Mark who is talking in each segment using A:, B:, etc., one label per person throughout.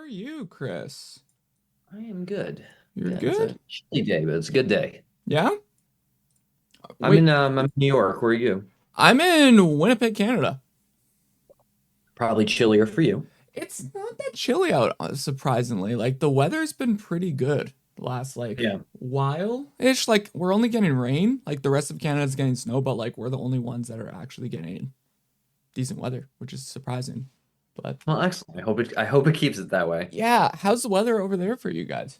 A: you, Chris?
B: I am good.
A: You're
B: Yeah, it's a
A: good?
B: chilly day, but it's a good day.
A: Yeah?
B: I'm
A: Wait,
B: in New York. Where are you?
A: I'm in Winnipeg, Canada.
B: Probably chillier for you.
A: It's not that chilly out, surprisingly. Like the weather's been pretty good the last
B: Yeah.
A: while-ish. Like we're only getting rain. Like the rest of Canada's getting snow, but like we're the only ones that are actually getting decent weather, which is surprising. But
B: Well, excellent. I hope it keeps it that way.
A: yeah, how's the weather over there for you guys?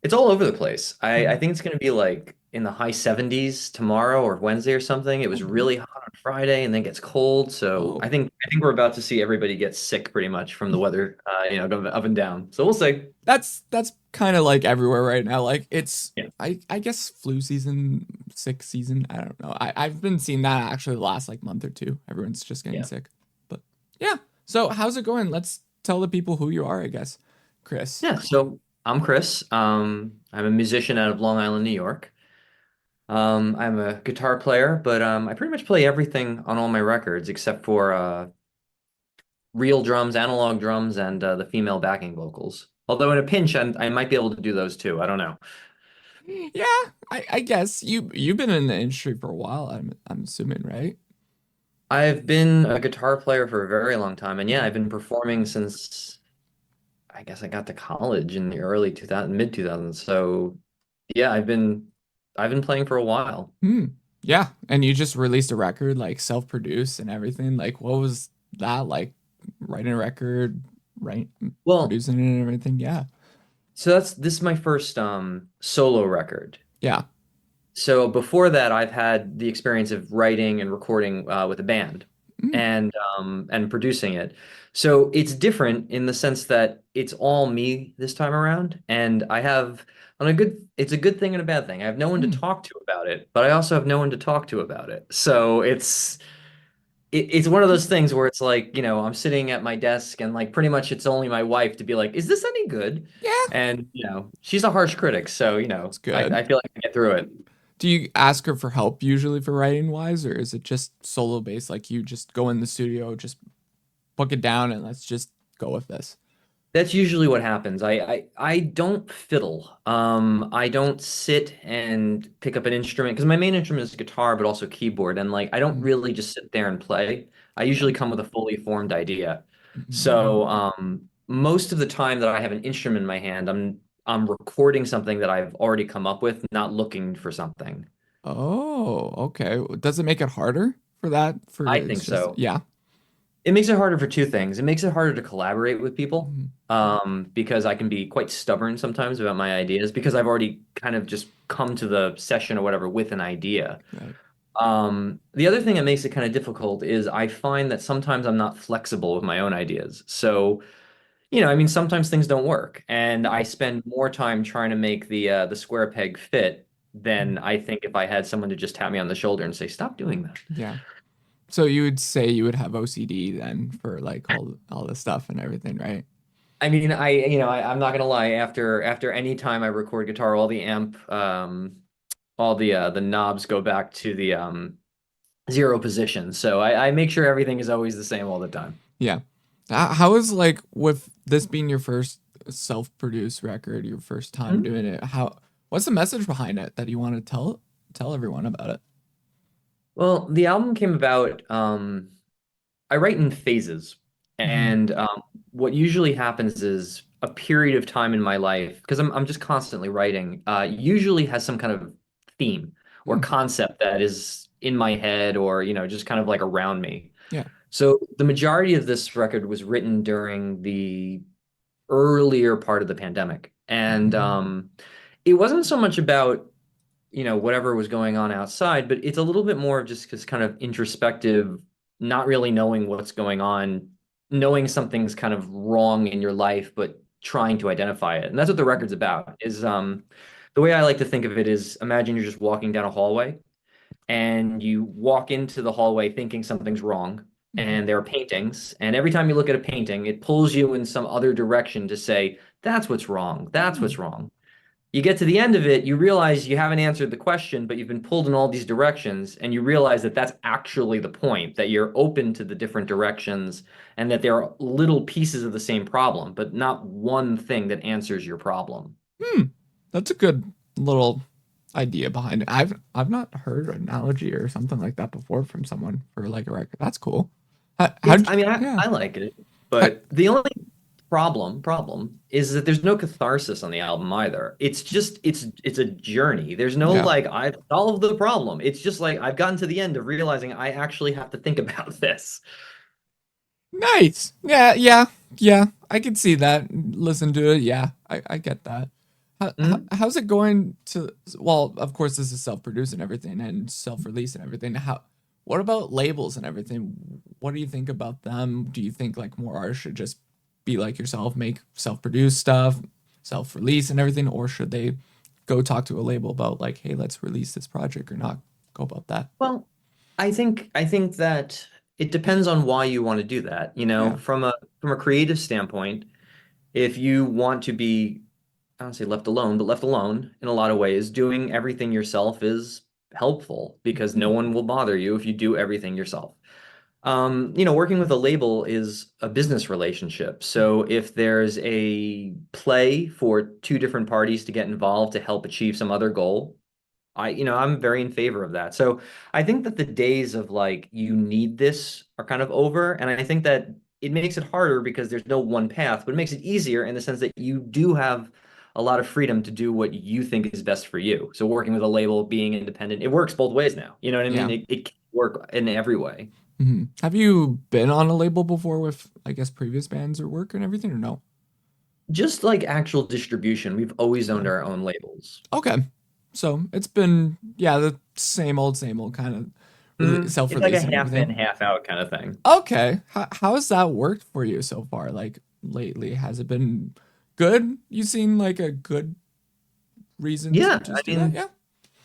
B: It's all over the place. I
A: Mhm.
B: think it's going to be like in the high 70s tomorrow or Wednesday or something. It
A: Oh,
B: was
A: really?
B: really hot on Friday and then gets cold. So I
A: Oh.
B: think I think we're about to see everybody get sick pretty much from the weather, going up and down. So we'll see.
A: That's kind of like everywhere right now. Like it's
B: Yeah.
A: I guess flu season, sick season. I don't know. I've been seeing that actually the last like month or two. Everyone's just getting
B: Yeah.
A: sick. But yeah. So how's it going? Let's tell the people who you are, I guess. Chris.
B: Yeah. So I'm Chris. I'm a musician out of Long Island, New York. I'm a guitar player, but I pretty much play everything on all my records except for real drums, analog drums, and the female backing vocals. Although in a pinch, I might be able to do those too. I don't know.
A: Yeah, I guess you've been in the industry for a while. I'm assuming, right?
B: I've been a guitar player for a very long time, and yeah, I've been performing since I guess I got to college in the early 2000, mid 2000s. So yeah, I've been playing for a while.
A: Hmm. Yeah, and you just released a record like self-produced and everything. Like what was that like writing a record, right
B: Well,
A: producing it and everything? Yeah.
B: so this is my first solo record.
A: Yeah.
B: So before that, I've had the experience of writing and recording with a band
A: Mm,
B: and producing it. So it's different in the sense that it's all me this time around, and I have on a good. It's a good thing and a bad thing. I have no one to
A: mm.
B: talk to about it, but I also have no one to talk to about it. So it's one of those things where it's like, I'm sitting at my desk and like pretty much it's only my wife to be like, is this any good?
A: Yeah,
B: And she's a harsh critic, so
A: it's
B: I,
A: good.
B: I feel like I get through it.
A: Do you ask her for help usually for writing wise, or is it just solo based? Like you just go in the studio, just book it down, and let's just go with this.
B: That's usually what happens. I don't fiddle. I don't sit and pick up an instrument because my main instrument is guitar, but also keyboard. And like I don't
A: Mm,
B: really just sit there and play. I
A: yeah.
B: usually come with a fully formed idea.
A: Mhm.
B: So most of the time that I have an instrument in my hand, I'm recording something that I've already come up with, not looking for something.
A: Oh, okay. Does it make it harder for that? For
B: I
A: it's
B: think
A: just
B: so.
A: yeah.
B: It makes it harder for two things. It makes it harder to collaborate with people,
A: Mhm.
B: because I can be quite stubborn sometimes about my ideas because I've already kind of just come to the session or whatever with an idea.
A: Right.
B: The other thing that makes it kind of difficult is I find that sometimes I'm not flexible with my own ideas. So, I mean, sometimes things don't work, and I spend more time trying to make the square peg fit than
A: Mhm.
B: I think if I had someone to just tap me on the shoulder and say, "Stop doing that."
A: Yeah. So you would say you would have OCD then for like all the stuff and everything, right?
B: I mean, I'm not gonna lie. After any time I record guitar, all the knobs go back to the zero position. So I make sure everything is always the same all the time.
A: Yeah. How is like with this being your first self-produced record, your first time
B: Mhm.
A: doing it? What's the message behind it that you want to tell everyone about it?
B: Well, the album came about. I write in phases,
A: Hmm.
B: and what usually happens is a period of time in my life because I'm just constantly writing. Usually has some kind of theme or
A: Hmm.
B: concept that is in my head or just kind of like around me.
A: Yeah.
B: So the majority of this record was written during the earlier part of the pandemic. And
A: Hmm.
B: it wasn't so much about, whatever was going on outside, but it's a little bit more of just because kind of introspective, not really knowing what's going on, knowing something's kind of wrong in your life, but trying to identify it. And that's what the record's about, is the way I like to think of it is imagine you're just walking down a hallway and you walk into the hallway thinking something's wrong
A: Hmm.
B: and there are paintings, and every time you look at a painting it pulls you in some other direction to say that's what's wrong, that's
A: Hmm.
B: what's wrong. you get to the end of it, you realize you haven't answered the question, but you've been pulled in all these directions, and you realize that that's actually the point, that you're open to the different directions and that there are little pieces of the same problem, but not one thing that answers your problem.
A: Hmm. That's a good little idea behind it. I've not heard an analogy or something like that before from someone for like a record. That's cool.
B: It's,
A: How'd you,
B: I mean,
A: yeah.
B: I like it,
A: How,
B: but the only problem is that there's no catharsis on the album either. It's just it's a journey. There's no
A: yeah.
B: like I've solved the problem. It's just like I've gotten to the end of realizing I actually have to think about this.
A: Nice. Yeah, yeah, yeah. I can see that. Listen to it. Yeah, I get that.
B: Mhm.
A: How's it going to, well, of course, this is self-produced and everything and self-release and everything. What about labels and everything? What do you think about them? Do you think like more artists should just be like yourself, make self-produced stuff, self-release and everything, or should they go talk to a label about like, hey, let's release this project or not go about that?
B: Well, I think that it depends on why you want to do that. You know,
A: Yeah.
B: from a creative standpoint, if you want to be, I don't say left alone, but left alone in a lot of ways, doing everything yourself is helpful because no one will bother you if you do everything yourself. Working with a label is a business relationship. So if there's a play for two different parties to get involved to help achieve some other goal, I'm very in favor of that. So I think that the days of like, you need this are kind of over. And I think that it makes it harder because there's no one path, but it makes it easier in the sense that you do have a lot of freedom to do what you think is best for you. So working with a label, being independent, it works both ways now. You know what I mean?
A: Yeah.
B: It can work in every way.
A: Have you been on a label before with, I guess, previous bands or work and everything, or no?
B: Just like actual distribution, we've always
A: Okay.
B: owned our own labels.
A: Okay. So it's been, yeah, the same old kind of
B: It's like a
A: self-release and
B: half in,
A: everything.
B: half out kind of thing.
A: Okay. How has that worked for you so far? Like lately, has it been good? You seen like a good reason to
B: Yeah, I
A: just do that?
B: mean,
A: Yeah.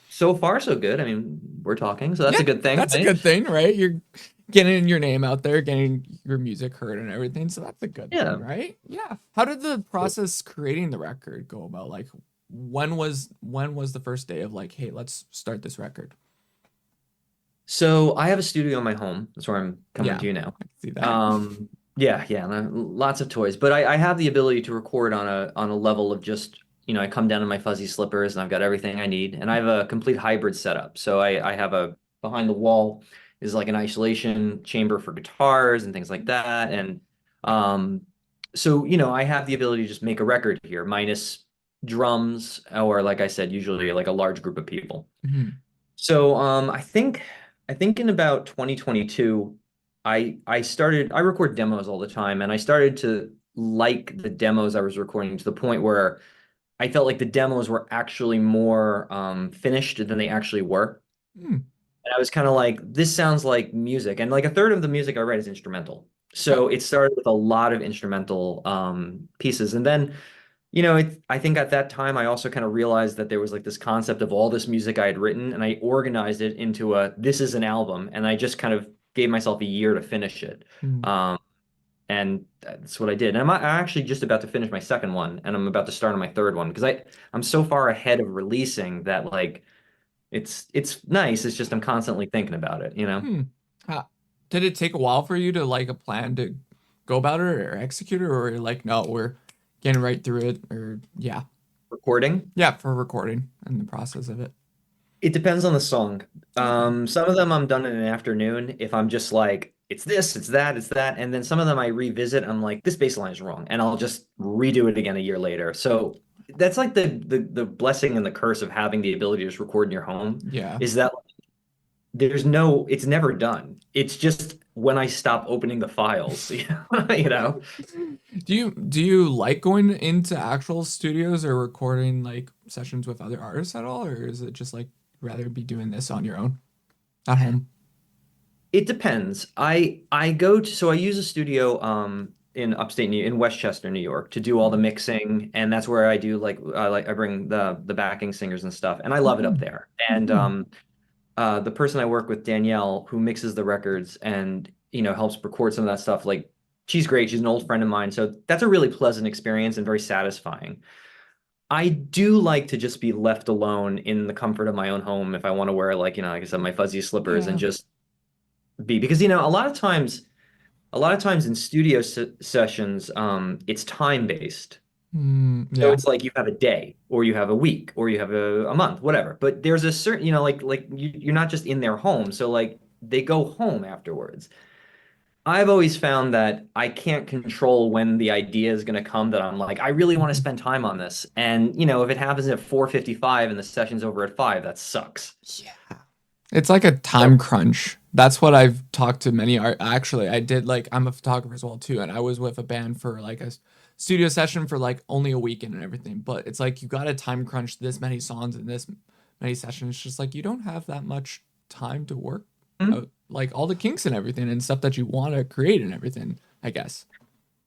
B: so far so good. I mean, we're talking, so that's
A: Yeah.
B: a good thing,
A: That's a
B: right?
A: good thing, right? You're getting your name out there, getting your music heard and everything. So that's a good thing,
B: Yeah.
A: right? Yeah. How did the process creating the record go about? Like when was the first day of like, hey, let's start this record?
B: So I have a studio in my home. That's where I'm coming
A: Yeah,
B: to you now.
A: I can see that.
B: Yeah, lots of toys, but I have the ability to record on a level of just, I come down in my fuzzy slippers and I've got everything I need, and I have a complete hybrid setup. So I have a behind the wall is like an isolation chamber for guitars and things like that, and um, so I have the ability to just make a record here, minus drums, or like I said, usually like a large group of people.
A: Mhm.
B: So I think in about 2022, I record demos all the time, and I started to like the demos I was recording to the point where I felt like the demos were actually more finished than they actually were.
A: Hmm.
B: And I was kind of like, this sounds like music. And like a third of the music I write is instrumental.
A: Okay.
B: So it started with a lot of instrumental pieces. And then I think at that time I also kind of realized that there was like this concept of all this music I had written, and I organized it into this is an album, and I just kind of gave myself a year to finish it.
A: Hmm.
B: Um, and that's what I did. And I'm actually just about to finish my second one, and I'm about to start on my third one because I'm so far ahead of releasing that like it's nice. It's just I'm constantly thinking about it, you know?
A: Hmm. How, did it take a while for you to like a plan to go about it or execute it, or you're like, no, we're getting right through it, or yeah,
B: Recording.
A: yeah, for recording and the process of it.
B: It depends on the song.
A: Okay.
B: Some of them I'm done in an afternoon if I'm just like, it's this, it's that, it's that. And then some of them I revisit, I'm like, this bass line is wrong. And I'll just redo it again a year later. So that's like the blessing and the curse of having the ability to just record in your home
A: Yeah.
B: is that it's never done. It's just when I stop opening the files, you know?
A: Do you like going into actual studios or recording like sessions with other artists at all, or is it just like rather be doing this on your own at home?
B: It depends. I use a studio in in Westchester, New York to do all the mixing, and that's where I do I bring the backing singers and stuff, and I love it up
A: Mhm.
B: there. And
A: Mhm.
B: the person I work with, Danielle, who mixes the records and helps record some of that stuff, like she's great. She's an old friend of mine, so that's a really pleasant experience and very satisfying. I do like to just be left alone in the comfort of my own home if I want to wear like, like I said, my fuzzy slippers and
A: Yeah.
B: just be because a lot of times in studio sessions, it's time based. So
A: Yeah.
B: it's like you have a day or you have a week or you have a month, whatever. But there's a certain, like you're not just in their home. So like they go home afterwards. I've always found that I can't control when the idea is going to come that I'm like, I really want to
A: Mhm.
B: spend time on this. And, if it happens at 4:55 and the session's over at 5, that sucks.
A: Yeah. It's like a
B: So,
A: time crunch. That's what I've talked to many art. Actually, I did like I'm a photographer as well too, and I was with a band for like a studio session for like only a weekend and everything. But it's like you got to time crunch this many songs in this many sessions. It's just like you don't have that much time to work
B: mhm.
A: out like all the kinks and everything and stuff that you want to create and everything, I guess.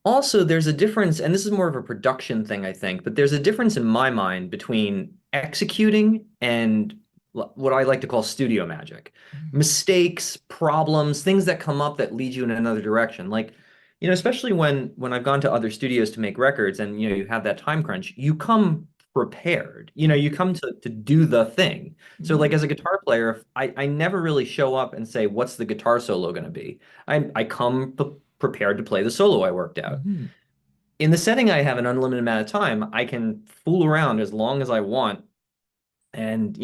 B: Also, there's a difference, and this is more of a production thing, I think, but there's a difference in my mind between executing and what I like to call studio magic. Mistakes, problems, things that come up that lead you in another direction. Like, especially when I've gone to other studios to make records and you have that time crunch, you come prepared. You come to do the thing. So like
A: Mm-hmm.
B: as a guitar player, I never really show up and say, what's the guitar solo going to be? I come prepared to play the solo I worked out.
A: Mm-hmm.
B: In the setting I have an unlimited amount of time, I can fool around as long as I want. And,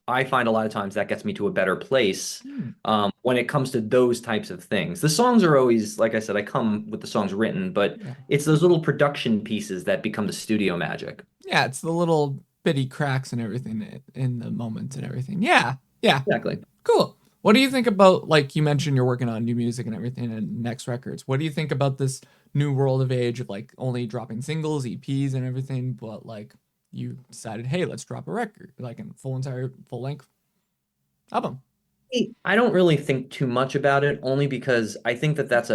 B: I find a lot of times that gets me to a better place when it comes to those types of things. The songs are always, like I said, I come with the songs written, but
A: Yeah.
B: it's those little production pieces that become the studio magic.
A: Yeah, it's the little bitty cracks and everything in the moments and everything. Yeah. Yeah.
B: Exactly.
A: Cool. What do you think about, like you mentioned, you're working on new music and everything and next records? What do you think about this new world of age of like only dropping singles, EPs, and everything, but like you decided, hey, let's drop a record, like a full length album?
B: I don't really think too much about it, only because I think that that's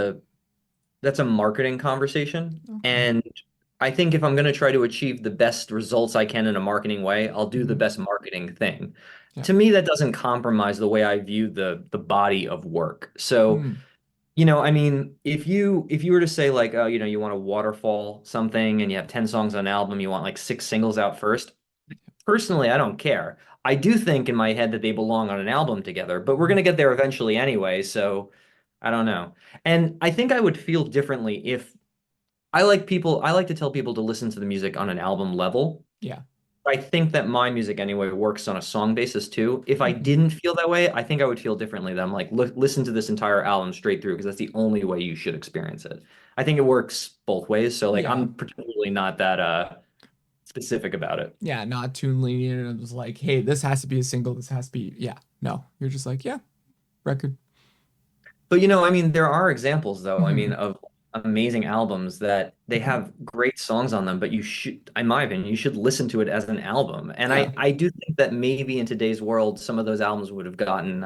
B: a marketing conversation.
A: Okay.
B: And I think if I'm going to try to achieve the best results I can in a marketing way, I'll do the
A: Hmm.
B: best marketing thing.
A: Yeah.
B: To me, that doesn't compromise the way I view the body of work. So,
A: Mm.
B: I mean, if you were to say like, oh, you want to waterfall something and you have 10 songs on an album, you want like 6 singles out first. Personally, I don't care. I do think in my head that they belong on an album together, but we're going to get there eventually anyway, so I don't know. And I think I would feel differently if I like to tell people to listen to the music on an album level.
A: Yeah.
B: I think that my music anyway works on a song basis too. If I
A: Hmm.
B: didn't feel that way, I think I would feel differently. That I'm like, look, listen to this entire album straight through because that's the only way you should experience it. I think it works both ways. So like
A: Yeah.
B: I'm particularly not that specific about it.
A: Yeah. Not too lenient. It was like, hey, this has to be a single. This has to be, yeah. No, you're just like, yeah, record.
B: But I mean, there are examples though. I mean,
A: Hmm.
B: of amazing albums that they
A: Hmm.
B: have great songs on them, but you should, in my opinion, you should listen to it as an album. And
A: Yeah.
B: I do think that maybe in today's world, some of those albums would have gotten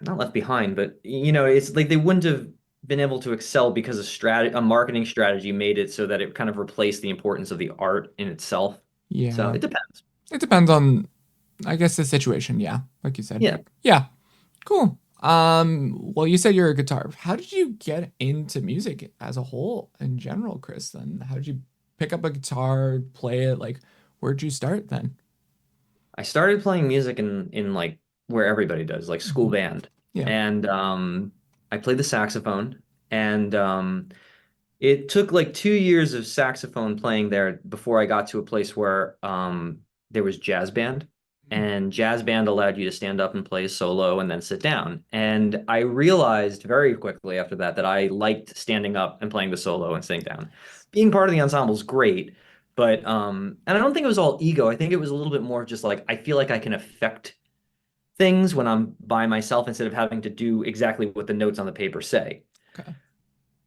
B: not left behind, but it's like they wouldn't have been able to excel because a marketing strategy made it so that it kind of replaced the importance of the art in itself. So
A: Yeah.
B: it depends.
A: It depends on, I guess, the situation. Yeah. Like you said.
B: Yeah.
A: Yeah. Cool. Well, you said you're a guitar. How did you get into music as a whole in general, Chris? Then how did you pick up a guitar, play it? Like, where'd you start then?
B: I started playing music in like where everybody does, like school
A: Hmm.
B: band.
A: Yeah.
B: And I played the saxophone. And it took like 2 years of saxophone playing there before I got to a place where there was jazz band. And jazz band allowed you to stand up and play solo and then sit down. And I realized very quickly after that that I liked standing up and playing the solo and sitting down.
A: Nice.
B: Being part of the ensemble is great, but and I don't think it was all ego. I think it was a little bit more just like I feel like I can affect things when I'm by myself instead of having to do exactly what the notes on the paper say.
A: Okay.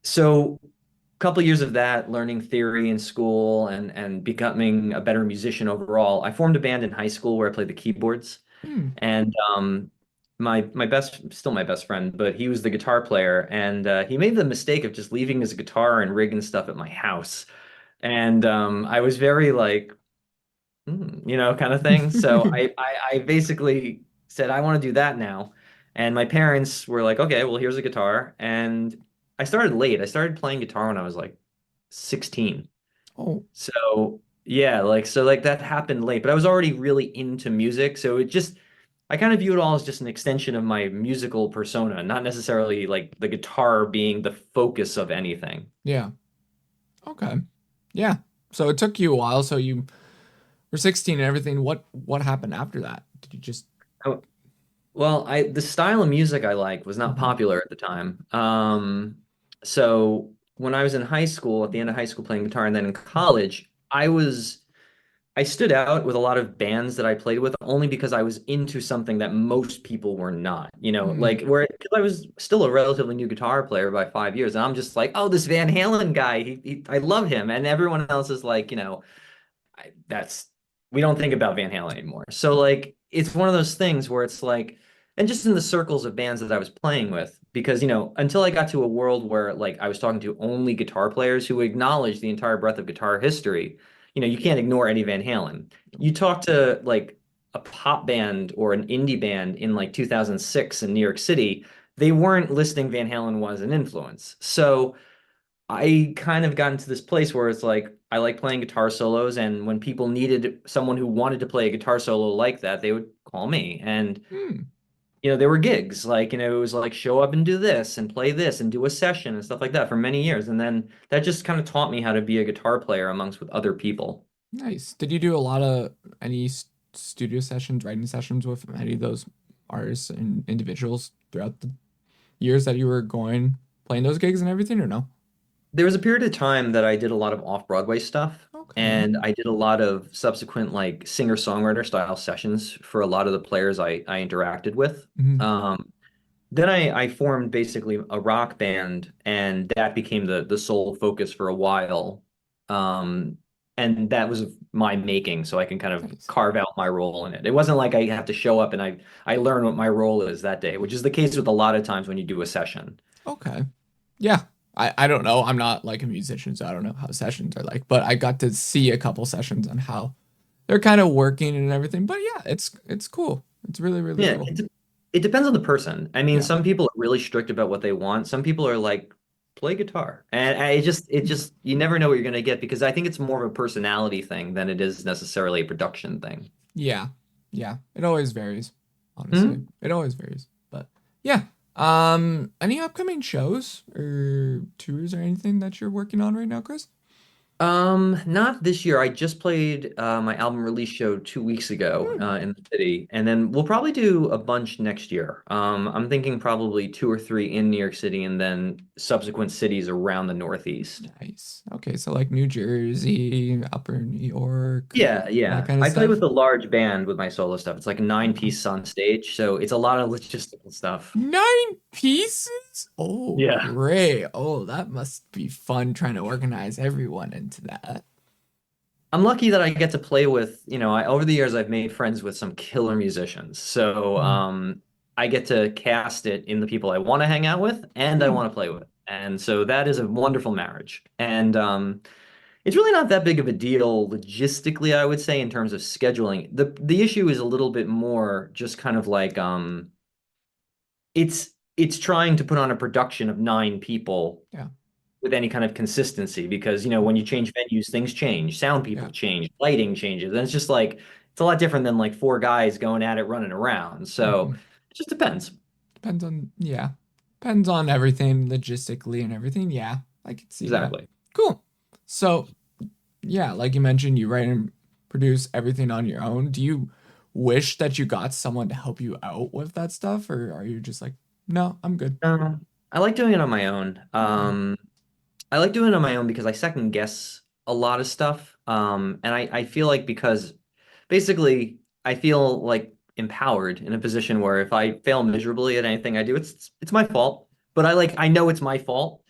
B: So a couple of years of that, learning theory in school and becoming a better musician overall. I formed a band in high school where I played the keyboards,
A: Hmm.
B: and still my best friend, but he was the guitar player, and he made the mistake of just leaving his guitar and rig and stuff at my house, and I was very like, kind of thing. So I basically said I want to do that now, and my parents were like, okay, well here's a guitar, and I started late. I started playing guitar when I was like 16.
A: Oh,
B: So yeah, like that happened late, but I was already really into music, so it just I kind of view it all as just an extension of my musical persona, not necessarily like the guitar being the focus of anything.
A: yeah. Okay. Yeah. So it took you a while. So you were 16 and everything. What happened after that? Did you just
B: Oh, well, I the style of music I like was not
A: Mhm.
B: popular at the time. So when I was in high school, at the end of high school playing guitar, and then in college, I stood out with a lot of bands that I played with only because I was into something that most people were not.
A: Mm,
B: Like where because I was still a relatively new guitar player by 5 years, and I'm just like, oh, this Van Halen guy, I love him, and everyone else is like, that's we don't think about Van Halen anymore. So like it's one of those things where it's like, and just in the circles of bands that I was playing with, because until I got to a world where like I was talking to only guitar players who acknowledge the entire breadth of guitar history, you can't ignore Eddie Van Halen. You talk to like a pop band or an indie band in like 2006 in New York City, they weren't listing Van Halen was an influence. So I kind of got into this place where it's like I like playing guitar solos, and when people needed someone who wanted to play a guitar solo like that, they would call me. And
A: mm.
B: there were gigs like it was like show up and do this and play this and do a session and stuff like that for many years. And then that just kind of taught me how to be a guitar player amongst with other people.
A: Nice. Did you do a lot of any studio sessions, writing sessions with any of those artists and individuals throughout the years that you were going playing those gigs and everything, or no?
B: There was a period of time that I did a lot of off-Broadway stuff,
A: Okay.
B: and I did a lot of subsequent like singer-songwriter style sessions for a lot of the players I interacted with.
A: Mhm.
B: Then I formed basically a rock band, and that became the sole focus for a while. Um, and that was of my making, so I can kind of
A: Nice.
B: carve out my role in it. It wasn't like I have to show up and I learn what my role is that day, which is the case with a lot of times when you do a session.
A: Okay. Yeah. I don't know. I'm not like a musician, so I don't know how sessions are like, but I got to see a couple sessions on how they're kind of working and everything. But yeah, it's cool. It's really, really
B: Yeah,
A: cool.
B: it depends on the person. I mean,
A: Yeah.
B: some people are really strict about what they want. Some people are like, play guitar. And it just, you never know what you're going to get because I think it's more of a personality thing than it is necessarily a production thing.
A: Yeah. Yeah. It always varies, honestly.
B: Hmm?
A: It always varies. But yeah. Any upcoming shows or tours or anything that you're working on right now, Chris?
B: Not this year. I just played my album release show 2 weeks ago
A: Hmm,
B: in the city, and then we'll probably do a bunch next year. I'm thinking probably two or three in New York City, and then subsequent cities around the Northeast.
A: nice. Okay, so like New Jersey, Upper New York,
B: Yeah,
A: that
B: yeah.
A: kind of
B: I play
A: stuff.
B: with a large band with my solo stuff. It's like a nine
A: Wow.
B: piece on stage, so it's a lot of logistical stuff.
A: 9 pieces? Oh,
B: Yeah.
A: great. Oh, that must be fun trying to organize everyone into that.
B: I'm lucky that I get to play with, over the years I've made friends with some killer musicians. So
A: Hmm.
B: I get to cast it in the people I want to hang out with and I
A: Hmm.
B: want to play with. And so that is a wonderful marriage. And it's really not that big of a deal logistically, I would say, in terms of scheduling. The issue is a little bit more just kind of like it's trying to put on a production of 9 people
A: Yeah,
B: with any kind of consistency because when you change venues, things change, sound
A: yeah.
B: people change, lighting changes, and it's just like it's a lot different than like four guys going at it running around. So
A: Hmm.
B: it just depends.
A: Depends on, yeah. Depends on everything logistically and everything. Yeah, I can see that.
B: Exactly.
A: Cool. So, yeah, like you mentioned, you write and produce everything on your own. Do you wish that you got someone to help you out with that stuff, or are you just like, no, I'm good?
B: I like doing it on my own.
A: Okay.
B: I like doing it on my own because I second guess a lot of stuff. And I feel like because basically I feel like empowered in a position where if I fail miserably at anything I do, it's my fault. But I know it's my fault.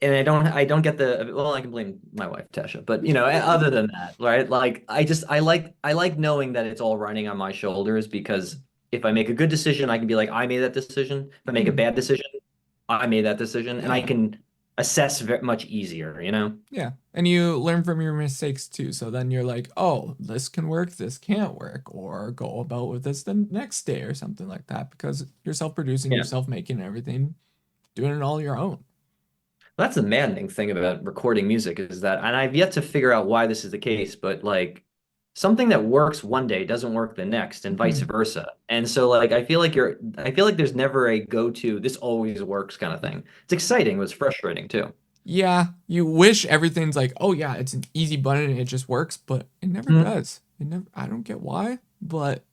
B: And I don't get the well, I can blame my wife, Tasha. But other than that, right? Like I like knowing that it's all running on my shoulders because if I make a good decision, I can be like, I made that decision. If I make a
A: Hmm.
B: bad decision, I made that decision, and I
A: Yeah.
B: can assess very much easier.
A: Yeah. And you learn from your mistakes too. So then you're like, oh, this can work, this can't work, or go about with this the next day or something like that because you're self-producing, you're
B: Yeah.
A: self-making everything, doing it all your own.
B: That's the maddening thing about recording music is that, and I've yet to figure out why this is the case, but like something that works one day doesn't work the next and vice
A: Mhm.
B: versa. And so like I feel like there's never a go-to, this always works kind of thing. It's exciting, but it's frustrating too.
A: Yeah, you wish everything's like, oh yeah, it's an easy button and it just works, but it never
B: Mhm.
A: does. It never. I don't get why, but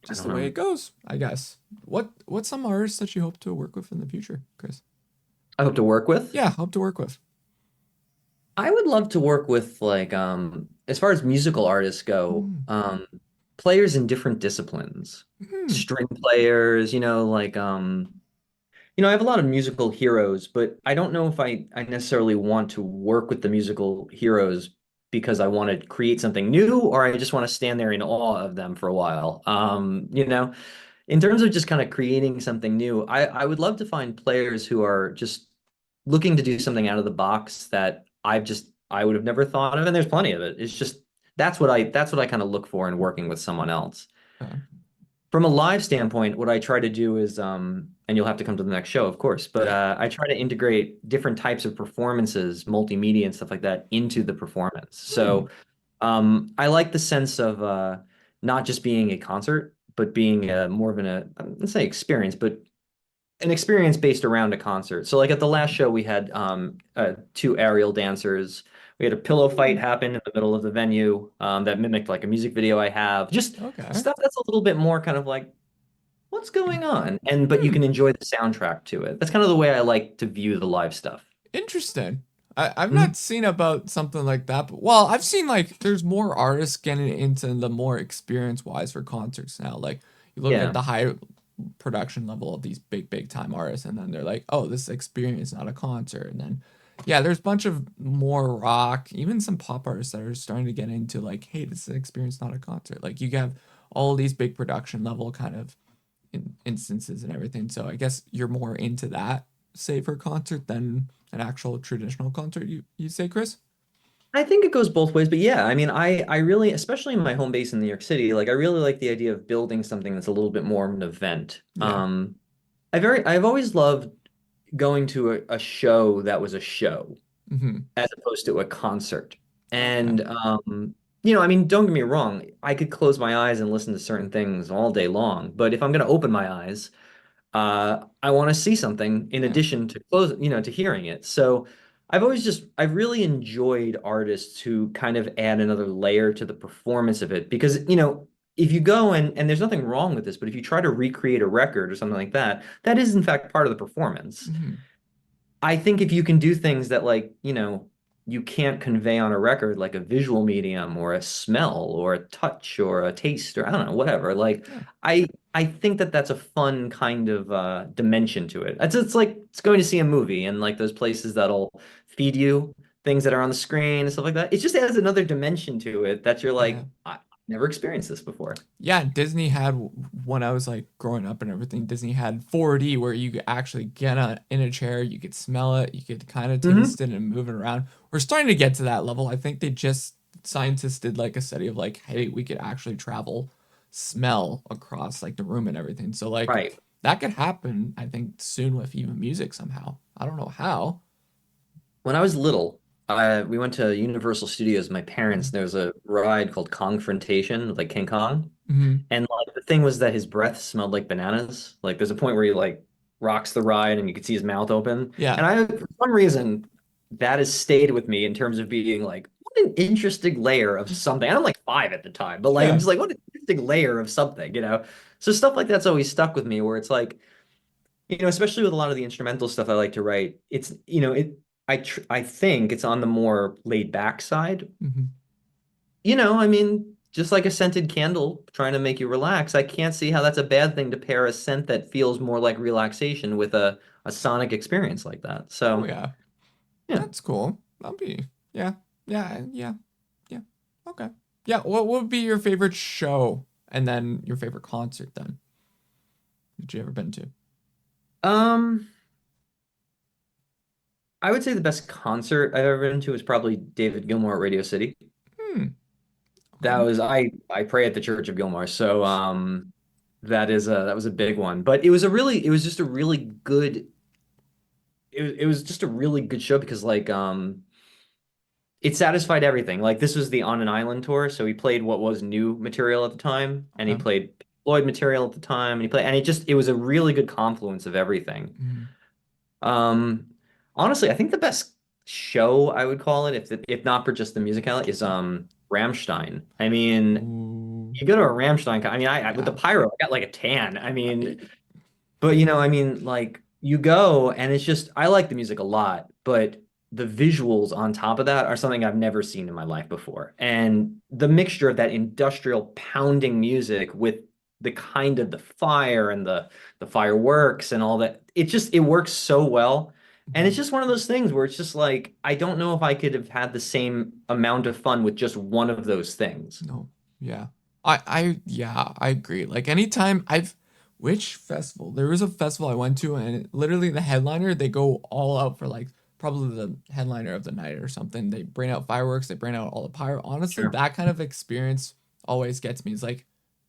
B: I
A: just
B: don't
A: the way
B: know.
A: it goes, I guess. What's some artists that you hope to work with in the future, Chris?
B: I hope to work with.
A: Yeah, hope to work with.
B: I would love to work with like as far as musical artists go,
A: Hmm.
B: players in different disciplines.
A: Hmm.
B: String players, I have a lot of musical heroes, but I don't know if I necessarily want to work with the musical heroes because I want to create something new or I just want to stand there in awe of them for a while. In terms of just kind of creating something new, I would love to find players who are just looking to do something out of the box that I would have never thought of, and there's plenty of it. It's just that's what I kind of look for in working with someone else.
A: Uh,
B: From a live standpoint, what I try to do is, and you'll have to come to the next show, of course, but
A: yeah.
B: I try to integrate different types of performances, multimedia and stuff like that into the performance.
A: Hmm.
B: So I like the sense of not just being a concert, but being more of let's say experience, but an experience based around a concert. So like at the last show, we had two aerial dancers. We had a pillow fight
A: Hmm.
B: happen in the middle of the venue that mimicked like a music video I have. Just
A: Okay.
B: stuff that's a little bit more kind of like what's going on, and but you
A: Hmm.
B: can enjoy the soundtrack to it. That's kind of the way I like to view the live stuff.
A: Interesting. I've
B: Mhm.
A: not seen about something like that, but well, I've seen like there's more artists getting into the more experience wise for concerts now. Like you look at
B: Yeah.
A: the high production level of these big time artists, and then they're like, oh, this experience, not a concert. And then yeah, there's a bunch of more rock, even some pop artists that are starting to get into like, hey, this is an experience, not a concert. Like you have all these big production level kind of instances and everything. So I guess you're more into that safer concert than an actual traditional concert. You say, Chris?
B: I think it goes both ways, but yeah, I mean, I really, especially in my home base in New York City, like I really like the idea of building something that's a little bit more of an event.
A: Yeah.
B: I've always loved going to a show that was a show
A: Hmm.
B: as opposed to a concert.
A: Okay.
B: And I mean, don't get me wrong, I could close my eyes and listen to certain things all day long, but if I'm going to open my eyes, I want to see something in
A: Yeah.
B: addition to to hearing it. So I've really enjoyed artists who kind of add another layer to the performance of it because, if you go and there's nothing wrong with this, but if you try to recreate a record or something like that, that is in fact part of the performance.
A: Hmm.
B: I think if you can do things that like, you can't convey on a record, like a visual medium or a smell or a touch or a taste or I don't know, whatever. Like
A: Yeah.
B: I think that that's a fun kind of dimension to it. It's like it's going to see a movie and like those places that'll feed you things that are on the screen and stuff like that. It just adds another dimension to it that you're
A: Yeah.
B: like, I never experienced this before.
A: Yeah, Disney had when I was like growing up and everything, Disney had 4D where you could actually get in a chair, you could smell it, you could kind of
B: Hmm.
A: taste it and move it around. We're starting to get to that level. I think they just scientists did like a study of like, hey, we could actually travel smell across like the room and everything. So like
B: Right.
A: that could happen, I think, soon with even music somehow. I don't know how.
B: When I was little, we went to Universal Studios with my parents. And there was a ride called Kongfrontation with like King Kong.
A: Hmm.
B: And like the thing was that his breath smelled like bananas. Like there's a point where he like rocks the ride and you could see his mouth open.
A: Yeah.
B: And for some reason, that has stayed with me in terms of being like, what an interesting layer of something. I'm like 5 at the time, but like I'm
A: Yeah.
B: just like, what an interesting layer of something. So stuff like that's always stuck with me where it's like, especially with a lot of the instrumental stuff I like to write, it's, I think it's on the more laid back side.
A: Hmm.
B: I mean, just like a scented candle trying to make you relax, I can't see how that's a bad thing to pair a scent that feels more like relaxation with a sonic experience like that.
A: Oh
B: So,
A: yeah.
B: yeah.
A: That's cool. That'll be yeah. Yeah. Yeah. Yeah. Okay. Yeah. What would be your favorite show and then your favorite concert then? That you ever been to?
B: Um, I would say the best concert I've ever been to is probably David Gilmour at Radio City.
A: Hmm.
B: That
A: Okay.
B: was I pray at the Church of Gilmour. So, that was a big one. But it was just a really good it was just a really good show because like it satisfied everything. Like this was the On an Island tour, so he played what was new material at the time, and he
A: Okay.
B: played Floyd material at the time, and he played, and it was a really good confluence of everything.
A: Mhm.
B: Um, honestly, I think the best show I would call it, if not for just the musicality, is
A: Yeah.
B: Rammstein. I mean,
A: Ooh.
B: you go to a Rammstein, I mean, I with the
A: Yeah.
B: pyro, I got like a tan. I mean, but I mean, like you go and it's just I like the music a lot, but the visuals on top of that are something I've never seen in my life before. And the mixture of that industrial pounding music with the kind of the fire and the fireworks and all that, it works so well. And it's
A: Mhm.
B: just one of those things where it's just like I don't know if I could have had the same amount of fun with just one of those things.
A: No. Yeah. Yeah, I agree. Like anytime which festival? There was a festival I went to and literally the headliner, they go all out for like probably the headliner of the night or something. They bring out fireworks, they bring out all the pyro. Honestly,
B: Sure.
A: that kind of experience always gets me. It's like,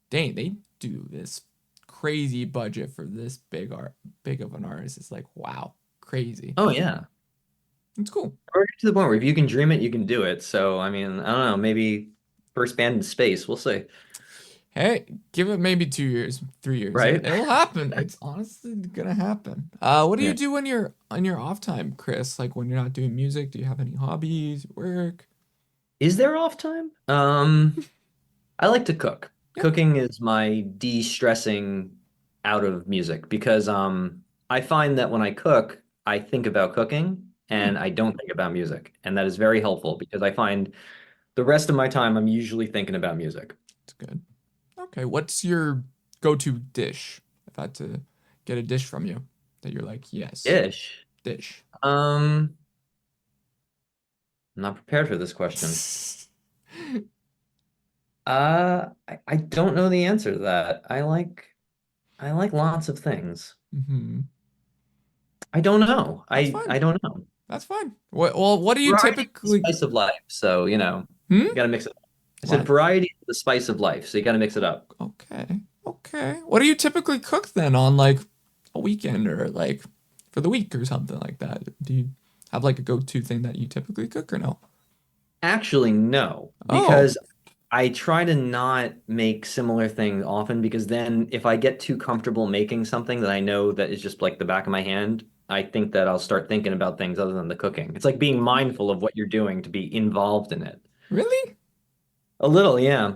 A: dang, they do this crazy budget for this big of an artist. It's like, wow, crazy.
B: Oh yeah.
A: It's cool.
B: Or to the point where if you can dream it, you can do it. So, I mean, I don't know, maybe first band in space. We'll see.
A: Hey, give it maybe 2 years, 3 years.
B: Right?
A: It'll happen. It's honestly gonna happen. What do you
B: Yeah.
A: do when you're on your off time, Chris? Like when you're not doing music, do you have any hobbies, work?
B: Is there off time? I like to cook.
A: Yeah.
B: Cooking is my de-stressing out of music because I find that when I cook, I think about cooking
A: Hmm,
B: and I don't think about music. And that is very helpful because I find the rest of my time I'm usually thinking about music.
A: it's good. Okay, what's your go-to dish? If I had to get a dish from you that you're like, yes,
B: Ish.
A: dish.
B: I'm not prepared for this question. I don't know the answer to that. I like lots of things.
A: Hmm.
B: I don't know.
A: That's
B: I
A: fine.
B: don't know.
A: That's fine. What do you
B: Variety is the
A: typically?
B: spice of life, so
A: Hmm?
B: you got to mix it up. I said
A: What?
B: variety is the spice of life, so you got to mix it up.
A: Okay. Okay. What do you typically cook then on like a weekend or like for the week or something like that? Do you have like a go-to thing that you typically cook or no?
B: Actually, no,
A: Oh,
B: because I try to not make similar things often because then if I get too comfortable making something that I know that is just like the back of my hand, I think that I'll start thinking about things other than the cooking. It's like being mindful of what you're doing to be involved in it.
A: really?
B: A little, yeah.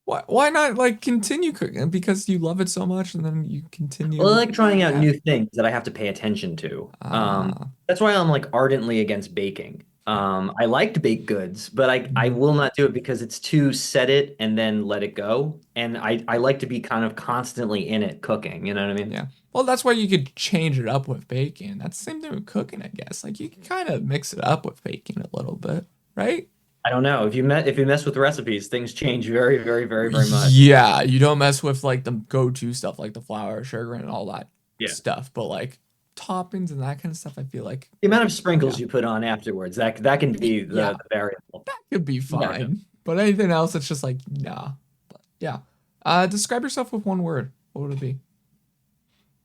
A: Why not like continue cooking? Because you love it so much and then you
B: Well, I
A: continue.
B: like trying out
A: Yeah.
B: new things that I have to pay attention to.
A: Ah,
B: That's why I'm like ardently against baking.
A: yeah.
B: I liked baked goods, but I
A: Mhm.
B: will not do it because it's too set it and then let it go. And I like to be kind of constantly in it cooking. You know what I mean?
A: Yeah. Well, that's why you could change it up with baking. That's the same thing with cooking, I guess. Like you can kind of mix it up with baking a little bit, right?
B: I don't know. If you mess with recipes, things change very, very, very, very much.
A: Yeah, you don't mess with like the go-to stuff like the flour, sugar, and all that
B: Yeah.
A: stuff. But like toppings and that kind of stuff, I feel like,
B: The amount of sprinkles
A: yeah,
B: you put on afterwards, that can be
A: yeah,
B: the variable.
A: that could be
B: You never know.
A: fine. But anything else, it's just like, nah. But yeah. Describe yourself with one word. What would it be?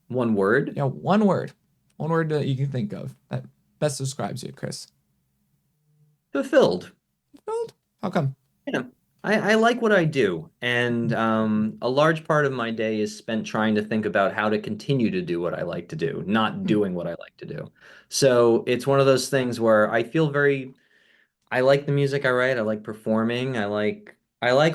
B: One word,
A: Yeah, one word. One word that you can think of that best describes you, Chris.
B: fulfilled.
A: Fulfilled? How come?
B: Yeah, I like what I do, and a large part of my day is spent trying to think about how to continue to do what I like to do, not
A: Hmm.
B: doing what I like to do. So it's one of those things where I feel I like the music I write, I like performing, I like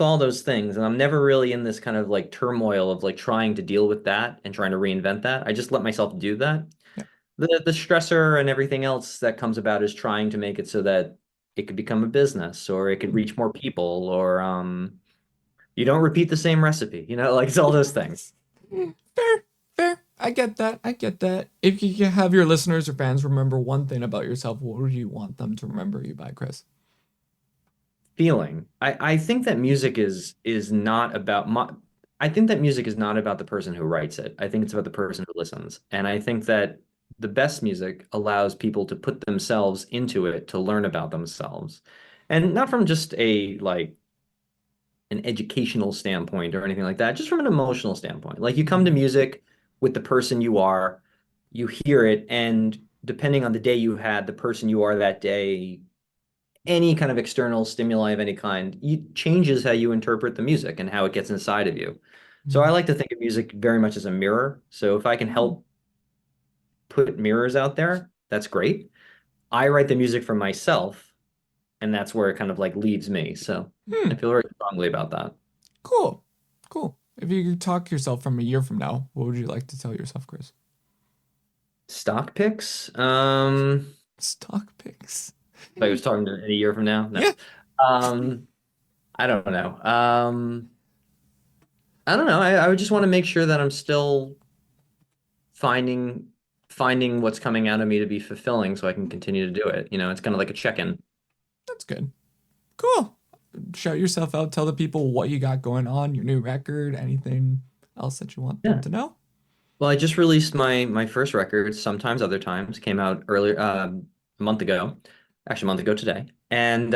B: all those things, and I'm never really in this kind of like turmoil of like trying to deal with that and trying to reinvent that. I just let myself do that.
A: Yeah.
B: The stressor and everything else that comes about is trying to make it so that it could become a business or it could
A: Hmm.
B: reach more people or you don't repeat the same recipe, like it's all those things.
A: Fair, fair. I get that. I get that. If you could have your listeners or fans remember one thing about yourself, what would you want them to remember you by, Chris?
B: Feeling. I think that music is not about my I think that music is not about the person who writes it. I think it's about the person who listens. And I think that the best music allows people to put themselves into it to learn about themselves. And not from just a like an educational standpoint or anything like that, just from an emotional standpoint. Like you come to
A: Mhm.
B: music with the person you are, you hear it, and depending on the day you had, the person you are that day, any kind of external stimuli of any kind, it changes how you interpret the music and how it gets inside of you. So I
A: Mm.
B: like to think of music very much as a mirror. So if I can
A: Mm.
B: help put mirrors out there, that's great. I write the music for myself, and that's where it kind of like leads me. So I
A: Hmm.
B: feel very strongly about that.
A: Cool. Cool. If you could talk to yourself from a year from now, what would you like to tell yourself, Chris?
B: Stock picks.
A: Stock picks.
B: If I was talking to in a year from now, no.
A: Yeah.
B: Um, I don't know. I don't know. I would just want to make sure that I'm still finding finding what's coming out of me to be fulfilling so I can continue to do it. It's kind of like a check-in.
A: That's good. Cool. Shout yourself out. Tell the people what you got going on, your new record, anything else that you want them
B: Yeah.
A: to know.
B: Well, I just released my first record, Sometimes Other Times, came out earlier a month ago, actually a month ago today. And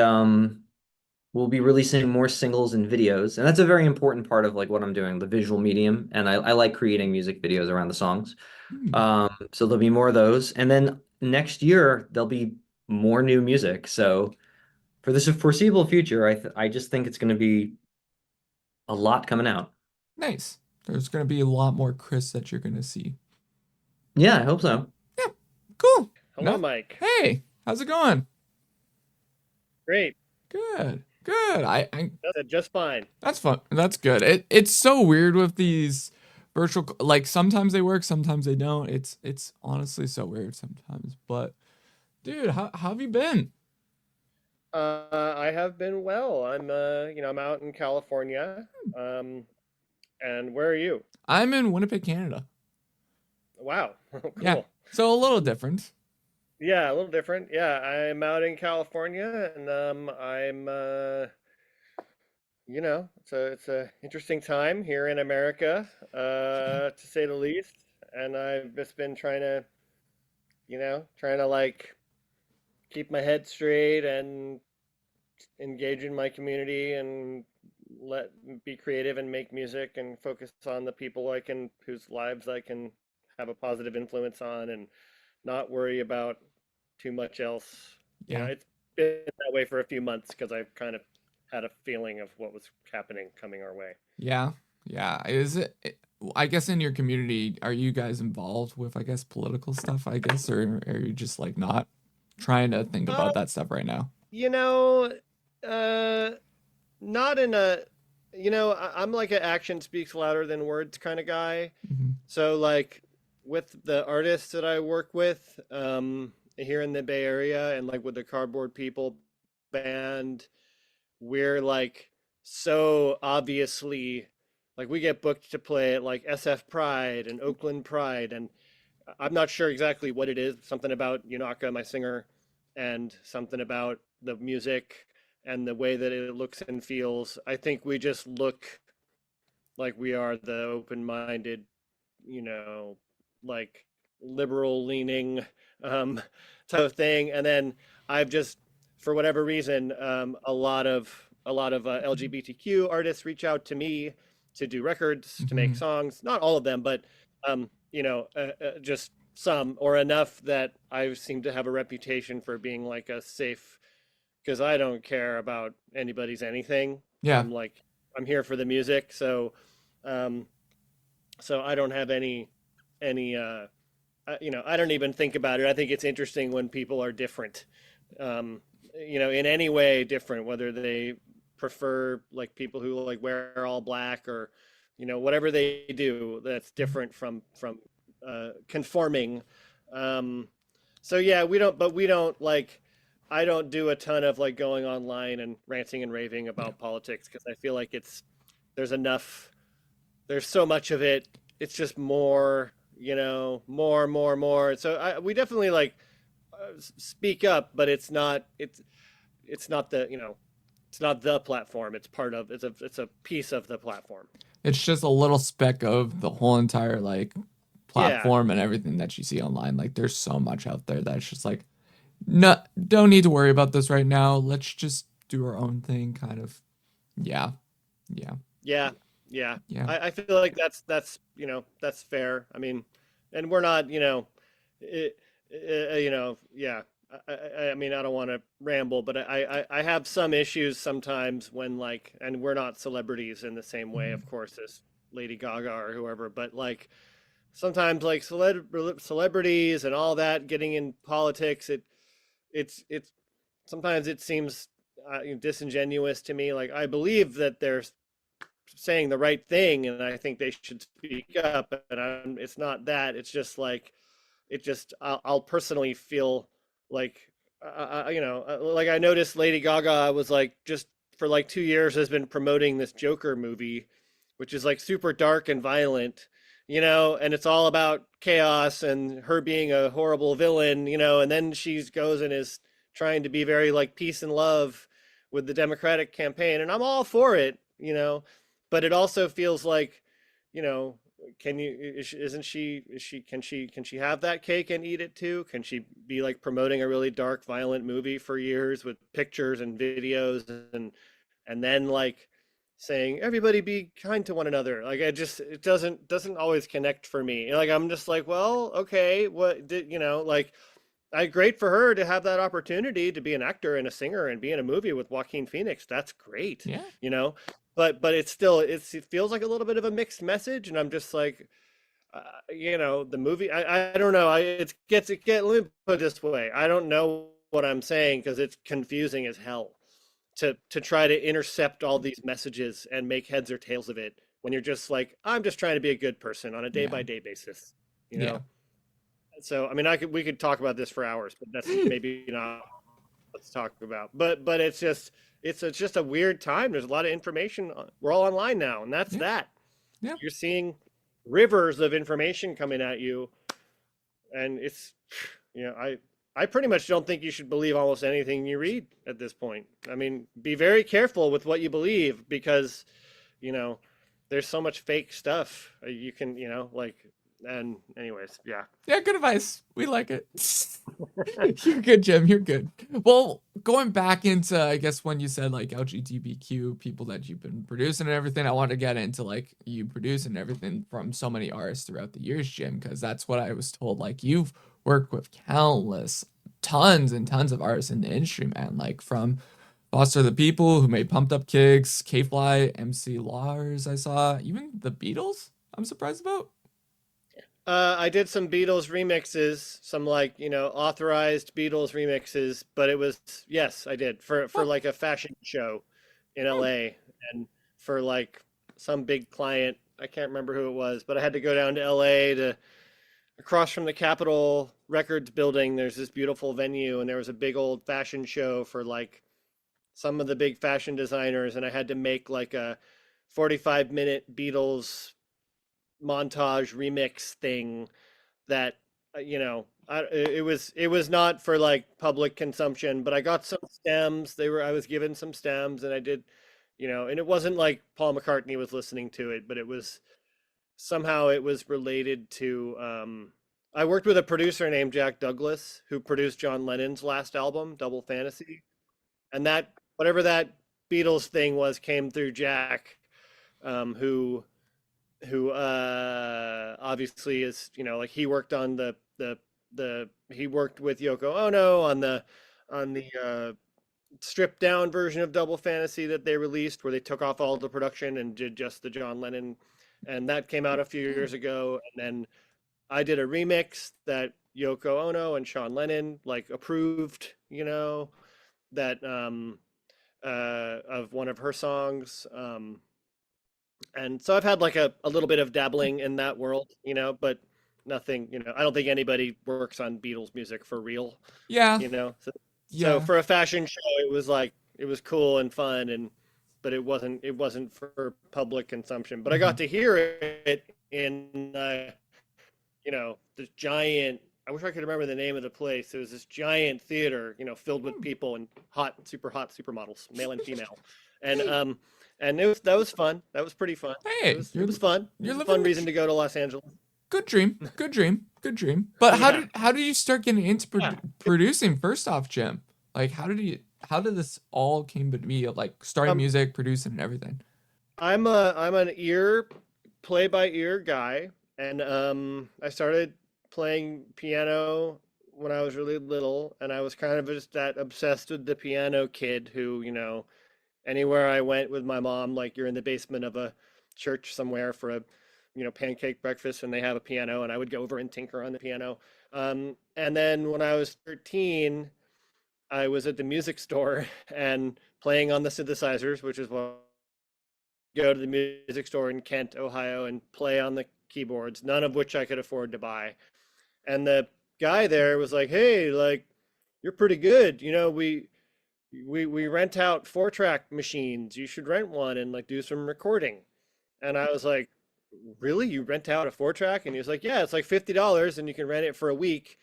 B: we'll be releasing more singles and videos. And that's a very important part of like what I'm doing, the visual medium. And I like creating music videos around the songs.
A: Hmm.
B: So there'll be more of those. And then next year there'll be more new music. So for this foreseeable future, I just think it's going to be a lot coming out.
A: Nice. There's going to be a lot more Chris that you're going to see.
B: Yeah, I hope so.
A: Yeah. Cool.
C: Hello,
A: No.
C: Mike.
A: Hey, how's it going?
C: Great.
A: Good. Good.
C: Just fine.
A: That's fun. That's good. It's so weird with these like sometimes they work, sometimes they don't. It's honestly so weird sometimes. But dude, how have you been?
C: I have been well. I'm out in California. Um, and where are you?
A: I'm in Winnipeg, Canada.
C: Wow.
A: Yeah.
C: Cool.
A: So a little different.
C: Yeah, a little different. Yeah, I'm out in California, and it's a interesting time here in America, to say the least. And I've just been trying to like keep my head straight and engage in my community and let be creative and make music and focus on the people whose lives I can have a positive influence on and not worry about too much else.
A: Yeah.
C: It's been that way for a few months because I've kind of had a feeling of what was happening coming our way.
A: Yeah. Yeah. I guess in your community, are you guys involved with, I guess, political stuff, I guess, or are you just like not trying to think
C: Uh,
A: about that stuff right now?
C: you know, uh, not in a, I'm like an action speaks louder than words kind of guy.
A: Hmm.
C: So like with the artists that I work with, here in the Bay Area and like with the Cardboard People band, we're like so obviously like we get booked to play at like SF Pride and Oakland Pride, and I'm not sure exactly what it is, something about Yunaka, my singer, and something about the music and the way that it looks and feels. I think we just look like we are the open-minded, you know, like liberal leaning um, type of thing. And then I've just, for whatever reason, a lot of LGBTQ artists reach out to me to do records, to make
A: Hmm.
C: songs. Not all of them, but just some or enough that I seem to have a reputation for being like a safe, because I don't care about anybody's anything.
A: Yeah.
C: I'm here for the music, um, so I don't have any I don't even think about it. I think it's interesting when people are different, um, in any way different, whether they prefer like people who like wear all black or whatever they do that's different from conforming. Um, so yeah, we don't like I don't do a ton of like going online and ranting and raving
A: Yeah.
C: about politics because I feel like there's enough there's so much of it. It's just more, more. So we definitely like speak up, but it's not the platform. It's part of it's a piece of the platform.
A: It's just a little speck of the whole entire like
C: Yeah,
A: platform and everything that you see online. Like there's so much out there that's just like, no, don't need to worry about this right now. Let's just do our own thing, kind of. Yeah. Yeah.
C: yeah, yeah.
A: Yeah.
C: I feel like that's fair. I mean, and we're not. it, yeah. I mean, I don't want to ramble, but I have some issues sometimes when like, and we're not celebrities in the same way,
A: Mhm.
C: of course, as Lady Gaga or whoever, but like sometimes like celebrities and all that getting in politics, it's sometimes it seems disingenuous to me. Like I believe that they're saying the right thing, and I think they should speak up. And it's not that. It's just like I'll personally feel like like I noticed Lady Gaga was like just for like 2 years has been promoting this Joker movie, which is like super dark and violent, and it's all about chaos and her being a horrible villain, and then she goes and is trying to be very like peace and love with the Democratic campaign, and I'm all for it, but it also feels like, you know, can you isn't she is she can she have that cake and eat it too? Can she be like promoting a really dark violent movie for years with pictures and videos, and then like saying everybody be kind to one another? Like it doesn't always connect for me. Like I'm just like, well, okay, what did like great for her to have that opportunity to be an actor and a singer and be in a movie with Joaquin Phoenix. That's great,
A: Yeah.
C: you know. But it's still it feels like a little bit of a mixed message, and I'm just like, the movie. I don't know. Let me put it this way. I don't know what I'm saying because it's confusing as hell to try to intercept all these messages and make heads or tails of it when you're just like, I'm just trying to be a good person on a day
A: Yeah.
C: by day basis, you
A: Yeah.
C: know. So I mean, we could talk about this for hours, but that's maybe not let's talk about. But it's just a weird time. There's a lot of information. We're all online now, and that's
A: Yeah.
C: that.
A: Yeah.
C: You're seeing rivers of information coming at you, and it's I pretty much don't think you should believe almost anything you read at this point. I mean, be very careful with what you believe because you know there's so much fake stuff. You can like and anyways, yeah.
A: Yeah, good advice. We like it. You're good, Jim. You're good. Well, going back into, I guess, when you said like LGBTQ people that you've been producing and everything, I want to get into like you producing everything from so many artists throughout the years, Jim, because that's what I was told. Like you've worked with countless, tons and tons of artists in the industry, man. Like from Foster the People, who made Pumped Up Kicks, K-Fly, MC Lars, I saw, even the Beatles. I'm surprised about.
C: I did some Beatles remixes, some like, authorized Beatles remixes, but it was yes, I did for
A: Huh.
C: like a fashion show in
A: Hmm.
C: LA and for like some big client. I can't remember who it was, but I had to go down to LA to across from the Capitol Records building. There's this beautiful venue and there was a big old fashion show for like some of the big fashion designers and I had to make like a 45-minute Beatles montage remix thing that it was not for like public consumption, but I got some stems. I was given some stems, and I did, and it wasn't like Paul McCartney was listening to it, but it was somehow it was related to. I worked with a producer named Jack Douglas who produced John Lennon's last album, Double Fantasy, and that whatever that Beatles thing was came through Jack, who obviously is like he worked on the he worked with Yoko Ono on the stripped down version of Double Fantasy that they released where they took off all the production and did just the John Lennon, and that came out a few
A: Hmm.
C: years ago, and then I did a remix that Yoko Ono and Sean Lennon like approved, that of one of her songs. And so I've had like a little bit of dabbling in that world, but nothing, I don't think anybody works on Beatles music for real,
A: Yeah.
C: you know. So
A: Yeah.
C: for a fashion show, it was like it was cool and fun, but it wasn't for public consumption. But I got
A: Hmm.
C: to hear it in this giant. I wish I could remember the name of the place. It was this giant theater, filled with people and hot supermodels, male and female, and that was fun. That was pretty fun. It
A: Hey,
C: was it was fun. It
A: you're
C: was a
A: living
C: fun
A: the
C: reason to go to Los Angeles.
A: good dream. Good dream. Good dream. But
C: Yeah,
A: how did you start getting into
C: yeah.
A: producing first off, Jim? Like how did this all came to be of like starting
C: Um,
A: music, producing and everything?
C: I'm an ear play by ear guy, and I started playing piano when I was really little, and I was kind of just that obsessed with the piano kid who, anywhere I went with my mom, like you're in the basement of a church somewhere for a, pancake breakfast and they have a piano and I would go over and tinker on the piano. And then when I was 13, I was at the music store and playing on the synthesizers, which is what go to the music store in Kent, Ohio, and play on the keyboards, none of which I could afford to buy. And the guy there was like, "Hey, like, you're pretty good. We rent out 4-track machines. You should rent one and like do some recording." And I was like, "Really? You rent out a 4-track?" And he was like, "Yeah, it's like $50 and you can rent it for a week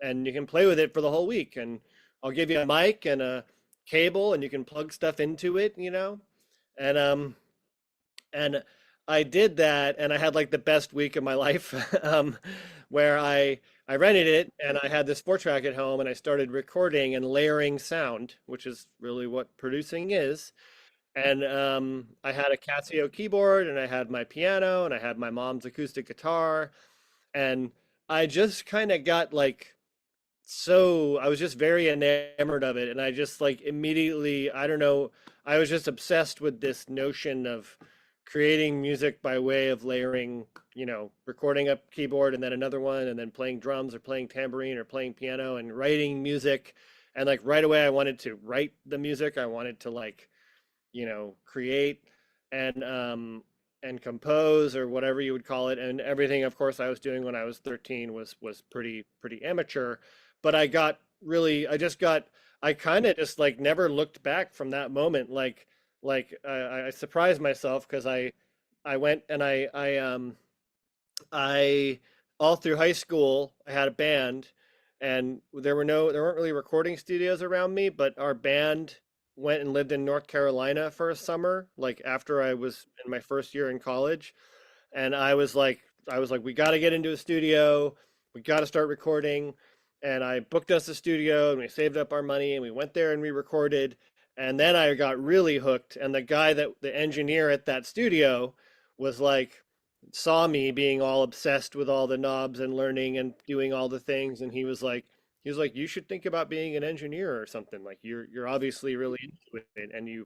C: and you can play with it for the whole week. And I'll give you a mic and a cable and you can plug stuff into it." And and I did that and I had like the best week of my life, where I rented it and I had this 4-track at home and I started recording and layering sound, which is really what producing is. And I had a Casio keyboard and I had my piano and I had my mom's acoustic guitar, and I just kind of got like, so I was just very enamored of it, and I just like immediately, I don't know, I was just obsessed with this notion of creating music by way of layering, recording a keyboard and then another one and then playing drums or playing tambourine or playing piano and writing music. And like right away I wanted to write the music. I wanted to like, create and compose or whatever you would call it. And everything, of course, I was doing when I was 13 was pretty amateur. But I kind of just like never looked back from that moment. I surprised myself because I went and I all through high school I had a band, and there weren't really recording studios around me, but our band went and lived in North Carolina for a summer, like after I was in my first year in college. And I was like, we got to get into a studio. We got to start recording. And I booked us a studio and we saved up our money and we went there and we recorded. And then I got really hooked. And the engineer at that studio was like, saw me being all obsessed with all the knobs and learning and doing all the things. And he was like, you should think about being an engineer or something. Like you're obviously really into it. And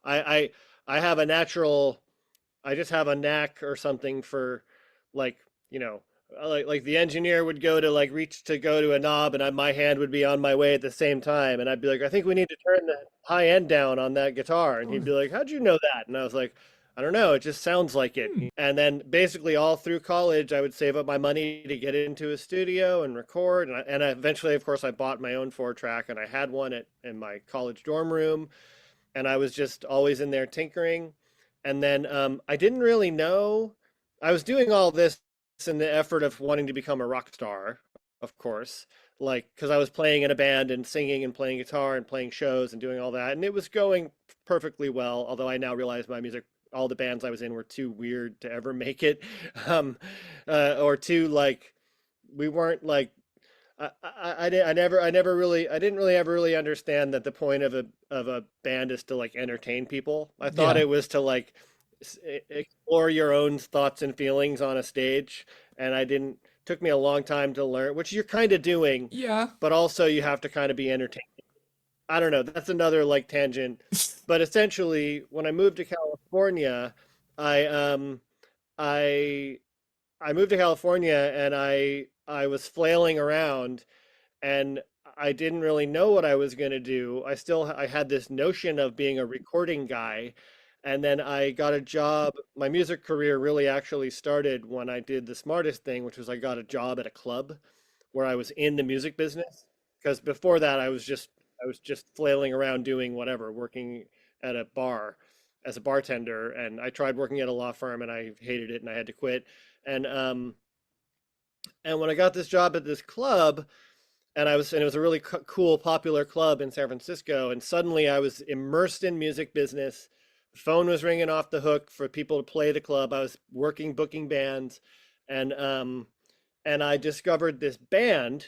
C: I, I have a natural, I just have a knack or something for like, you know, like the engineer would go to like reach to go to a knob and my hand would be on my way at the same time. And I'd be like, I think we need to turn the high end down on that guitar. And he'd be like, how'd you know that? And I was like, I don't know. It just sounds like it. And then basically all through college, I would save up my money to get into a studio and record. And eventually, of course, I bought my own 4-track and I had one in my college dorm room. And I was just always in there tinkering. And then I didn't really know. I was doing all this in the effort of wanting to become a rock star, of course, like because I was playing in a band and singing and playing guitar and playing shows and doing all that. And it was going perfectly well, although I now realize my music, all the bands I was in were too weird to ever make it, or too like we weren't like I didn't really ever really understand that the point of a band is to like entertain people. I thought
A: Yeah.
C: it was to like explore your own thoughts and feelings on a stage, and I didn't. Took me a long time to learn, which you're kind of doing,
A: Yeah.
C: but also you have to kind of be entertained. I don't know. That's another like tangent. But essentially, when I moved to California, I I I moved to California and I was flailing around and I didn't really know what I was going to do. I had this notion of being a recording guy, and then I got a job. My music career really actually started when I did the smartest thing, which was I got a job at a club where I was in the music business. Because before that, I was just flailing around doing whatever, working at a bar as a bartender, and I tried working at a law firm and I hated it and I had to quit. And when I got this job at this club, and it was a really cool, popular club in San Francisco, and suddenly I was immersed in music business. The phone was ringing off the hook for people to play the club. I was working, booking bands, and I discovered this band,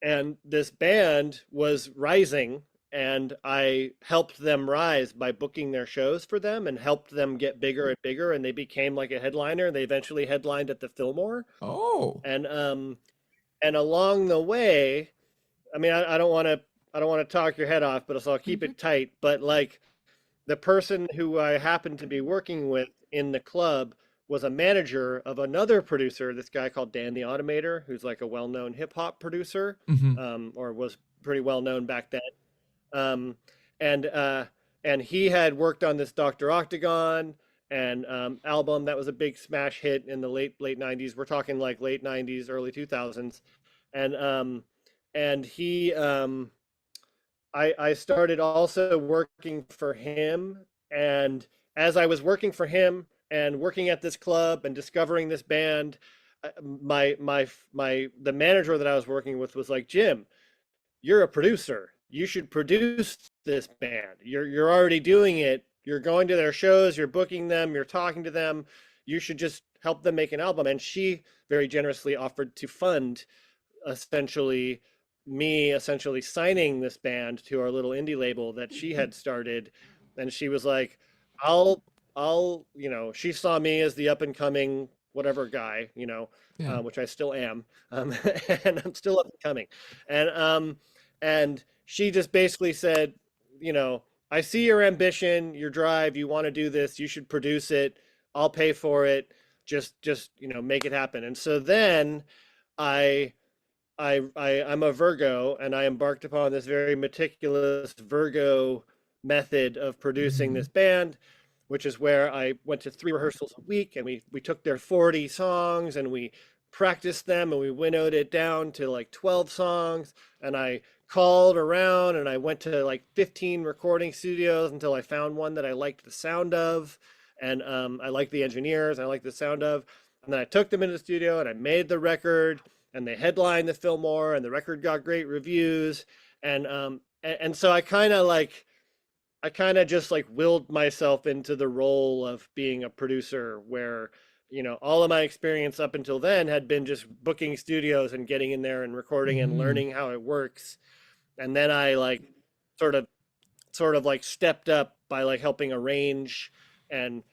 C: and this band was rising, and I helped them rise by booking their shows for them and helped them get bigger and bigger, and they became like a headliner. They eventually headlined at the Fillmore,
A: Oh.
C: and And along the way, I mean, I don't want to talk your head off, but so I'll keep
A: Mhm.
C: it tight. But like the person who I happened to be working with in the club was a manager of another producer, this guy called Dan the Automator, who's like a well-known hip hop producer,
A: Mhm.
C: or was pretty well known back then. Um, and uh, and he had worked on this Dr. Octagon and album that was a big smash hit in the late 90s. We're talking like late 90s, early 2000s. And and he I started also working for him. And as I was working for him and working at this club and discovering this band, the manager that I was working with was like, Jim, you're a producer. You should produce this band. You're already doing it. You're going to their shows, you're booking them, you're talking to them. You should just help them make an album. And she very generously offered to fund essentially essentially signing this band to our little indie label that she had started. And she was like, I'll she saw me as the up and coming whatever guy,
A: Yeah.
C: which I still am, and I'm still up and coming. And she just basically said, I see your ambition, your drive, you want to do this, you should produce it, I'll pay for it, just make it happen. And so then I I'm a Virgo, and I embarked upon this very meticulous Virgo method of producing
A: Mhm.
C: this band, which is where I went to 3 rehearsals a week, and we took their 40 songs and we practiced them, and we winnowed it down to like 12 songs. And I called around and I went to like 15 recording studios until I found one that I liked the sound of, and I liked the engineers, I liked the sound of. And then I took them into the studio and I made the record, and they headlined the Fillmore, and the record got great reviews. And so I kind of just like willed myself into the role of being a producer, where all of my experience up until then had been just booking studios and getting in there and recording and
A: Mhm.
C: learning how it works. And then I like sort of like stepped up by like helping arrange and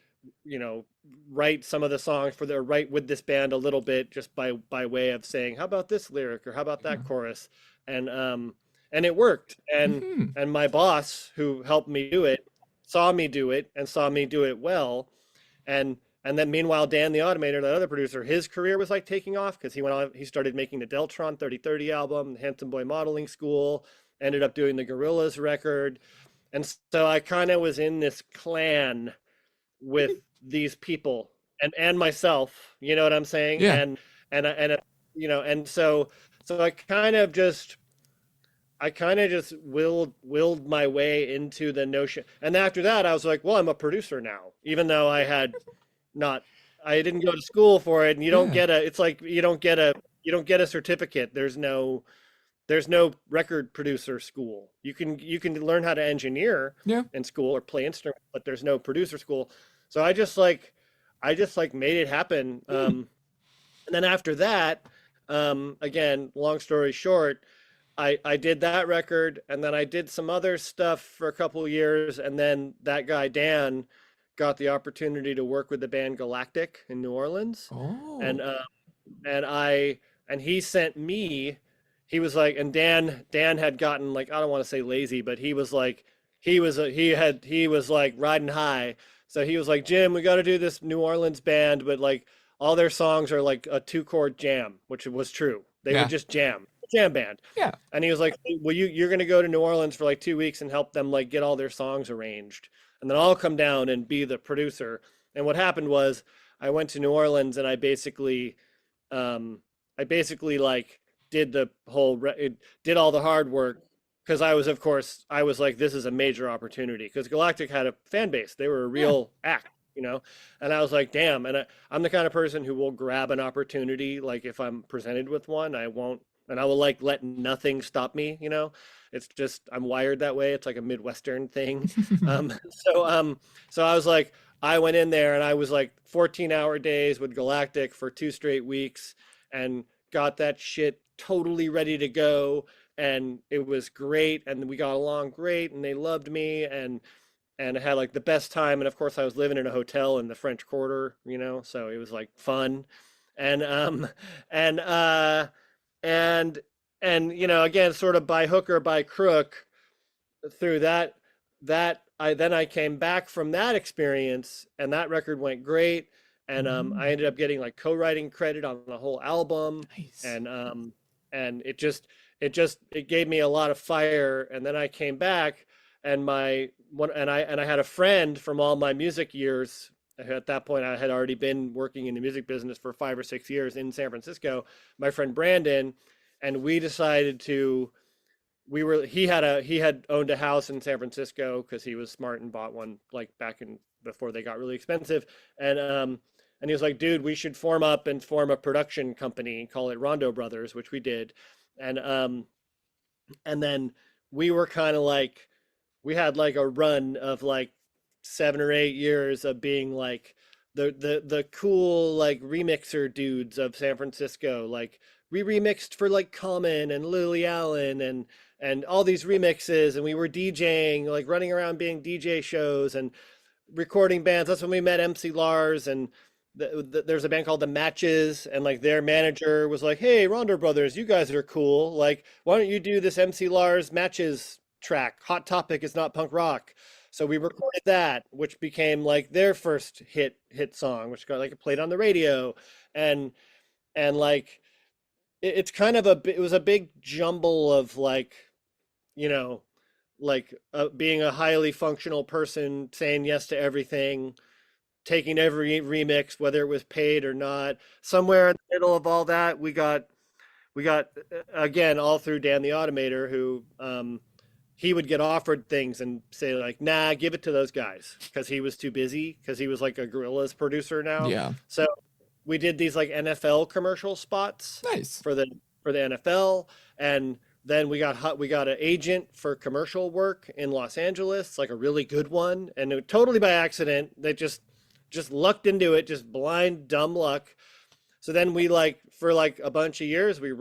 C: you know write some of the songs for the write with this band a little bit, just by way of saying, how about this lyric or how about
A: Yeah.
C: that chorus. And it worked.
A: Mhm.
C: And my boss, who helped me do it, saw me do it and saw me do it well. And then meanwhile, Dan the Automator, that other producer, his career was like taking off, because he started making the Deltron 3030 album, the Handsome Boy Modeling School, ended up doing the Gorillaz record. And so I kind of was in this clan with these people and myself, you know what I'm saying?
A: Yeah.
C: And so I kind of just willed my way into the notion. And after that, I was like, well, I'm a producer now, even though not, I didn't go to school for it. And you don't
A: Yeah.
C: get it's like, you don't get a certificate. There's no record producer school. You can learn how to engineer
A: Yeah.
C: in school or play instruments, but there's no producer school. So I just like made it happen.
A: Hmm.
C: And then after that, again, long story short, I did that record, and then I did some other stuff for a couple of years, and then that guy Dan got the opportunity to work with the band Galactic in New Orleans. And
A: Oh.
C: and I and he sent me, he was like, and Dan had gotten like, I don't want to say lazy, but he was like, he was like riding high. So he was like, Jim, we got to do this New Orleans band, but like all their songs are like a 2 chord jam, which was true. They would
A: Yeah.
C: just jam band.
A: Yeah.
C: And he was like, well, you're going to go to New Orleans for like 2 weeks and help them like get all their songs arranged, and then I'll come down and be the producer. And what happened was, I went to New Orleans and um, I basically like did the did all the hard work, because of course, I was like, this is a major opportunity, because Galactic had a fan base. They were a
A: Yeah.
C: real act. And I was like, damn. And I'm the kind of person who will grab an opportunity. Like if I'm presented with one, I won't, and I will like let nothing stop me. It's just, I'm wired that way. It's like a Midwestern thing. Um, so, um, so I was like, I went in there and I was like 14-hour days with Galactic for 2 straight weeks, and got that shit totally ready to go. And it was great. And we got along great, and they loved me. And I had like the best time. And of course, I was living in a hotel in the French Quarter, so it was like fun. And, and, and again, sort of by hook or by crook, through I came back from that experience, and that record went great, and I ended up getting like co-writing credit on the whole album,
A: Nice.
C: and it gave me a lot of fire. And then I came back, and my one and I had a friend from all my music years. At that point, I had already been working in the music business for 5 or 6 years in San Francisco. My friend Brandon, and we decided to he had owned a house in San Francisco because he was smart and bought one like back in before they got really expensive. And he was like, dude, we should form up and form a production company and call it Rondo Brothers, which we did. And then we were kind of like, we had like a run of like 7 or 8 years of being like the cool like remixer dudes of San Francisco. Like we remixed for like Common and Lily Allen and all these remixes, and we were DJing, like running around being DJ shows and recording bands. That's when we met MC Lars, and there's a band called The Matches, and like their manager was like, "Hey, Rondo Brothers, you guys are cool. Like, why don't you do this MC Lars Matches track? Hot Topic is not punk rock." So we recorded that, which became like their first hit song, which got like played on the radio, and like it's kind of it was a big jumble of like, you know, like being a highly functional person, saying yes to everything, taking every remix, whether it was paid or not. Somewhere in the middle of all that, we got again all through Dan the Automator, who he would get offered things and say like, "Nah, give it to those guys," because he was too busy, because he was like a Gorillaz producer now.
A: Yeah.
C: So we did these like NFL commercial spots
A: Nice.
C: for the NFL, and then we got an agent for commercial work in Los Angeles, like a really good one, and totally by accident. They just lucked into it, just blind dumb luck. So then we like for like a bunch of years we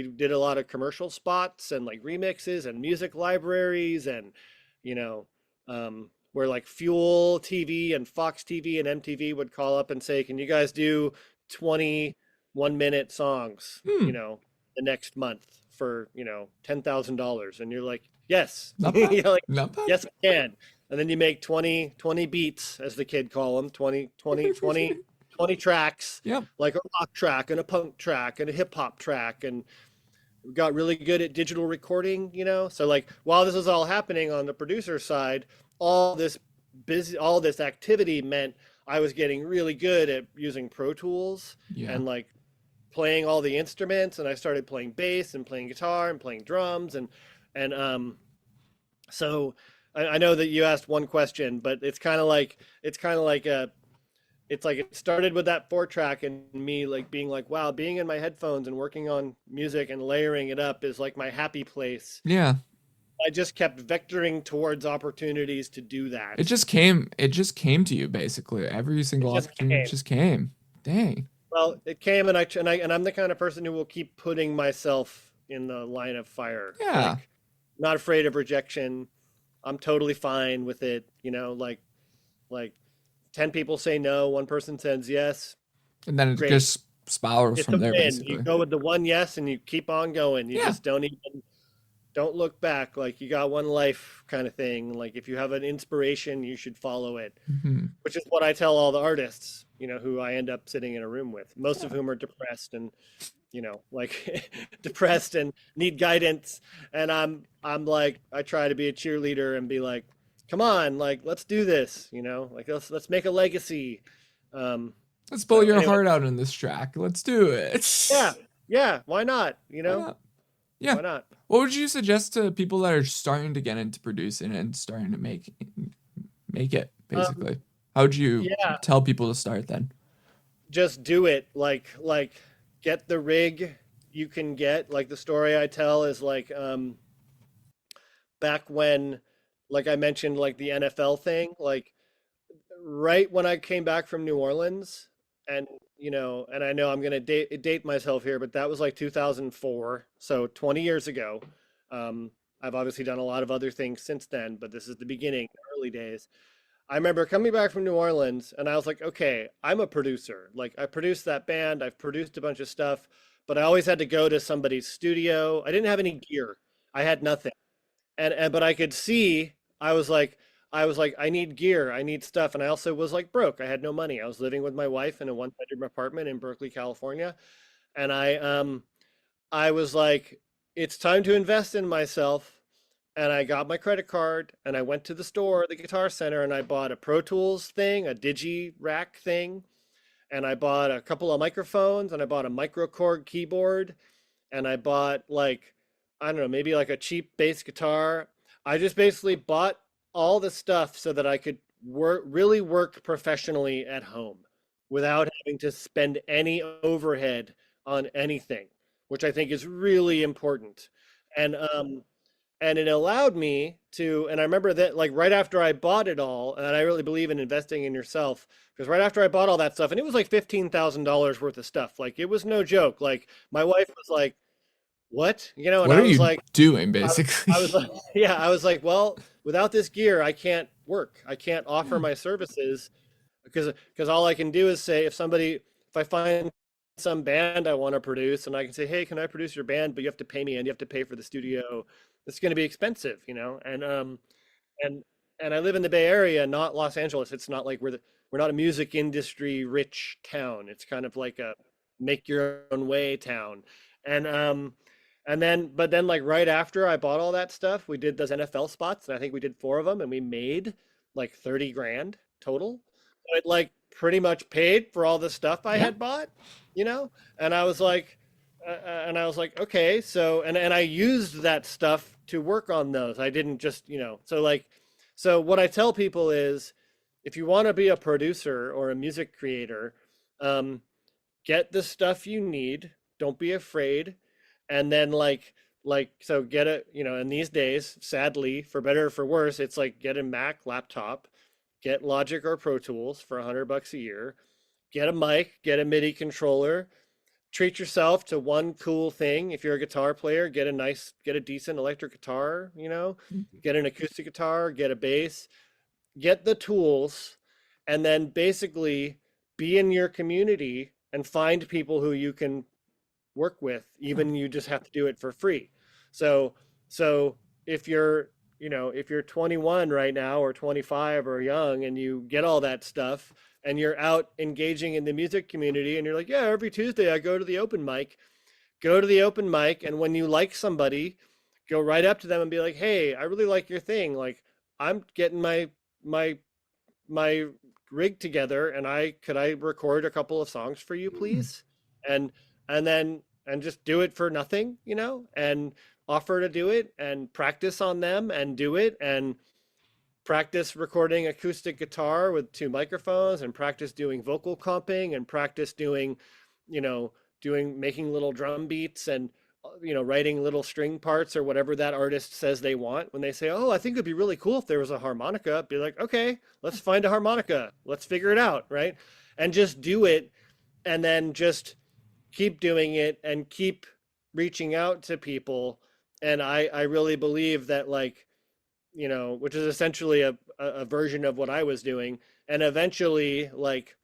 C: did a lot of commercial spots and like remixes and music libraries, and you know where like Fuel TV and Fox TV and MTV would call up and say, "Can you guys do 21-minute songs,
A: Hmm.
C: the next month for, $10,000?" And you're like, "Yes."
A: Not bad.
C: You're like,
A: Not bad.
C: "Yes, I can." And then you make 20 beats, as the kid call them, 20 tracks,
A: Yep.
C: like a rock track and a punk track and a hip hop track. And we got really good at digital recording. So like while this was all happening on the producer side, all this activity meant I was getting really good at using Pro Tools
A: Yeah.
C: and like playing all the instruments. And I started playing bass and playing guitar and playing drums, and so I know that you asked one question, but it's kind of like it started with that 4 track and me like being like, wow, being in my headphones and working on music and layering it up is like my happy place.
A: Yeah.
C: I just kept vectoring towards opportunities to do that.
A: It just came. It just came to you basically. Every single
C: just
A: opportunity
C: came.
A: just came. Dang.
C: Well, it came, and I'm the kind of person who will keep putting myself in the line of fire.
A: Yeah.
C: Like, not afraid of rejection. I'm totally fine with it. Like 10 people say no, one person says yes.
A: And then it
C: Great.
A: just spirals
C: It's a
A: from there
C: win.
A: basically.
C: You go with the one yes, and you keep on going. You
A: Yeah.
C: just don't look back. Like you got one life kind of thing. Like if you have an inspiration, you should follow it.
A: Hmm.
C: Which is what I tell all the artists, who I end up sitting in a room with, most of whom are depressed and, like depressed and need guidance. And I'm like, I try to be a cheerleader and be like, come on, like, let's do this, like let's make a legacy.
A: Let's pull your
C: anyway.
A: heart out in this track. Let's do it.
C: Yeah. Why not?
A: Why not? Yeah.
C: Why not?
A: What would you suggest to people that are starting to get into producing and starting to make it basically? How would you tell people to start then?
C: Just do it. Like get the rig you can get. Like the story I tell is like back when, like I mentioned, like the NFL thing, like right when I came back from New Orleans, and and I know I'm gonna date myself here, but that was like 2004, so 20 years ago. I've obviously done a lot of other things since then, but this is the beginning, the early days. I remember coming back from New Orleans, and I was like, okay, I'm a producer. Like I produced that band, I've produced a bunch of stuff, but I always had to go to somebody's studio. I didn't have any gear. I had nothing. And but I could see I was like I need gear, I need stuff, and I also was like broke. I had no money. I was living with my wife in a one-bedroom apartment in Berkeley, California, and I was like it's time to invest in myself. And I got my credit card and I went to the store, the Guitar Center, and I bought a Pro Tools thing, a Digi Rack thing, and I bought a couple of microphones and I bought a microKORG keyboard and I bought like I don't know, maybe like a cheap bass guitar. I just basically bought all the stuff so that I could really work professionally at home without having to spend any overhead on anything, which I think is really important. And and it allowed me to, and I remember that like right after I bought it all, and I really believe in investing in yourself, because right after I bought all that stuff, and it was like $15,000 worth of stuff, like it was no joke. Like my wife was like, "What?" You know, and
A: What
C: I
A: are
C: was
A: you
C: like,
A: doing, basically?
C: I was like, yeah, I was like, well, without this gear, I can't work. I can't offer
A: Yeah.
C: my services because all I can do is say if I find some band I want to produce and I can say, hey, can I produce your band, but you have to pay me and you have to pay for the studio. It's going to be expensive, you know. And and I live in the Bay Area, not Los Angeles. It's not like we're not a music industry rich town. It's kind of like a make your own way town. And but then like right after I bought all that stuff, we did those NFL spots, and I think we did four of them, and we made like 30 grand total. So it like pretty much paid for all the stuff I
A: Yeah.
C: had bought, you know? And I was like, okay, so and I used that stuff to work on those. I didn't just, you know, so like so what I tell people is if you want to be a producer or a music creator, um, get the stuff you need. Don't be afraid. And then so get it, you know, and these days, sadly, for better or for worse, it's like get a Mac laptop, get Logic or Pro Tools for $100 a year, get a mic, get a MIDI controller, treat yourself to one cool thing. If you're a guitar player, get a decent electric guitar, you know, get an acoustic guitar, get a bass, get the tools, and then basically be in your community and find people who you can work with,
A: Yeah.
C: even you just have to do it for free. So so if you're if you're 21 right now or 25 or young and you get all that stuff and you're out engaging in the music community and you're like, yeah, every Tuesday I go to the open mic, go to the open mic, and when you like somebody, go right up to them and be like, hey, I really like your thing. Like I'm getting my my rig together and I could I record a couple of songs for you,
A: Hmm.
C: please? And then and just do it for nothing, you know, and offer to do it and practice on them and do it and practice recording acoustic guitar with two microphones and practice doing vocal comping and practice doing, you know, doing making little drum beats and writing little string parts or whatever that artist says they want. When they say, "Oh, I think it'd be really cool if there was a harmonica," be like, "Okay, let's find a harmonica. Let's figure it out," right? And just do it and then just keep doing it and keep reaching out to people. And I really believe that like which is essentially a version of what I was doing. And eventually, like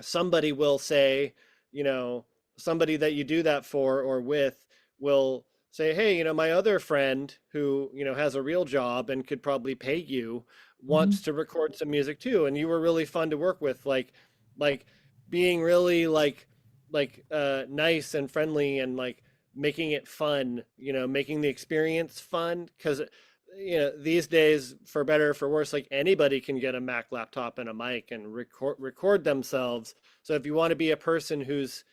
C: somebody will say, you know, somebody that you do that for or with will say, hey, my other friend who, has a real job and could probably pay you
A: Hmm.
C: wants to record some music too. And you were really fun to work with, like being really nice and friendly and like making it fun, making the experience fun. Because these days, for better or for worse, like anybody can get a Mac laptop and a mic and record themselves. So if you want to be a person who's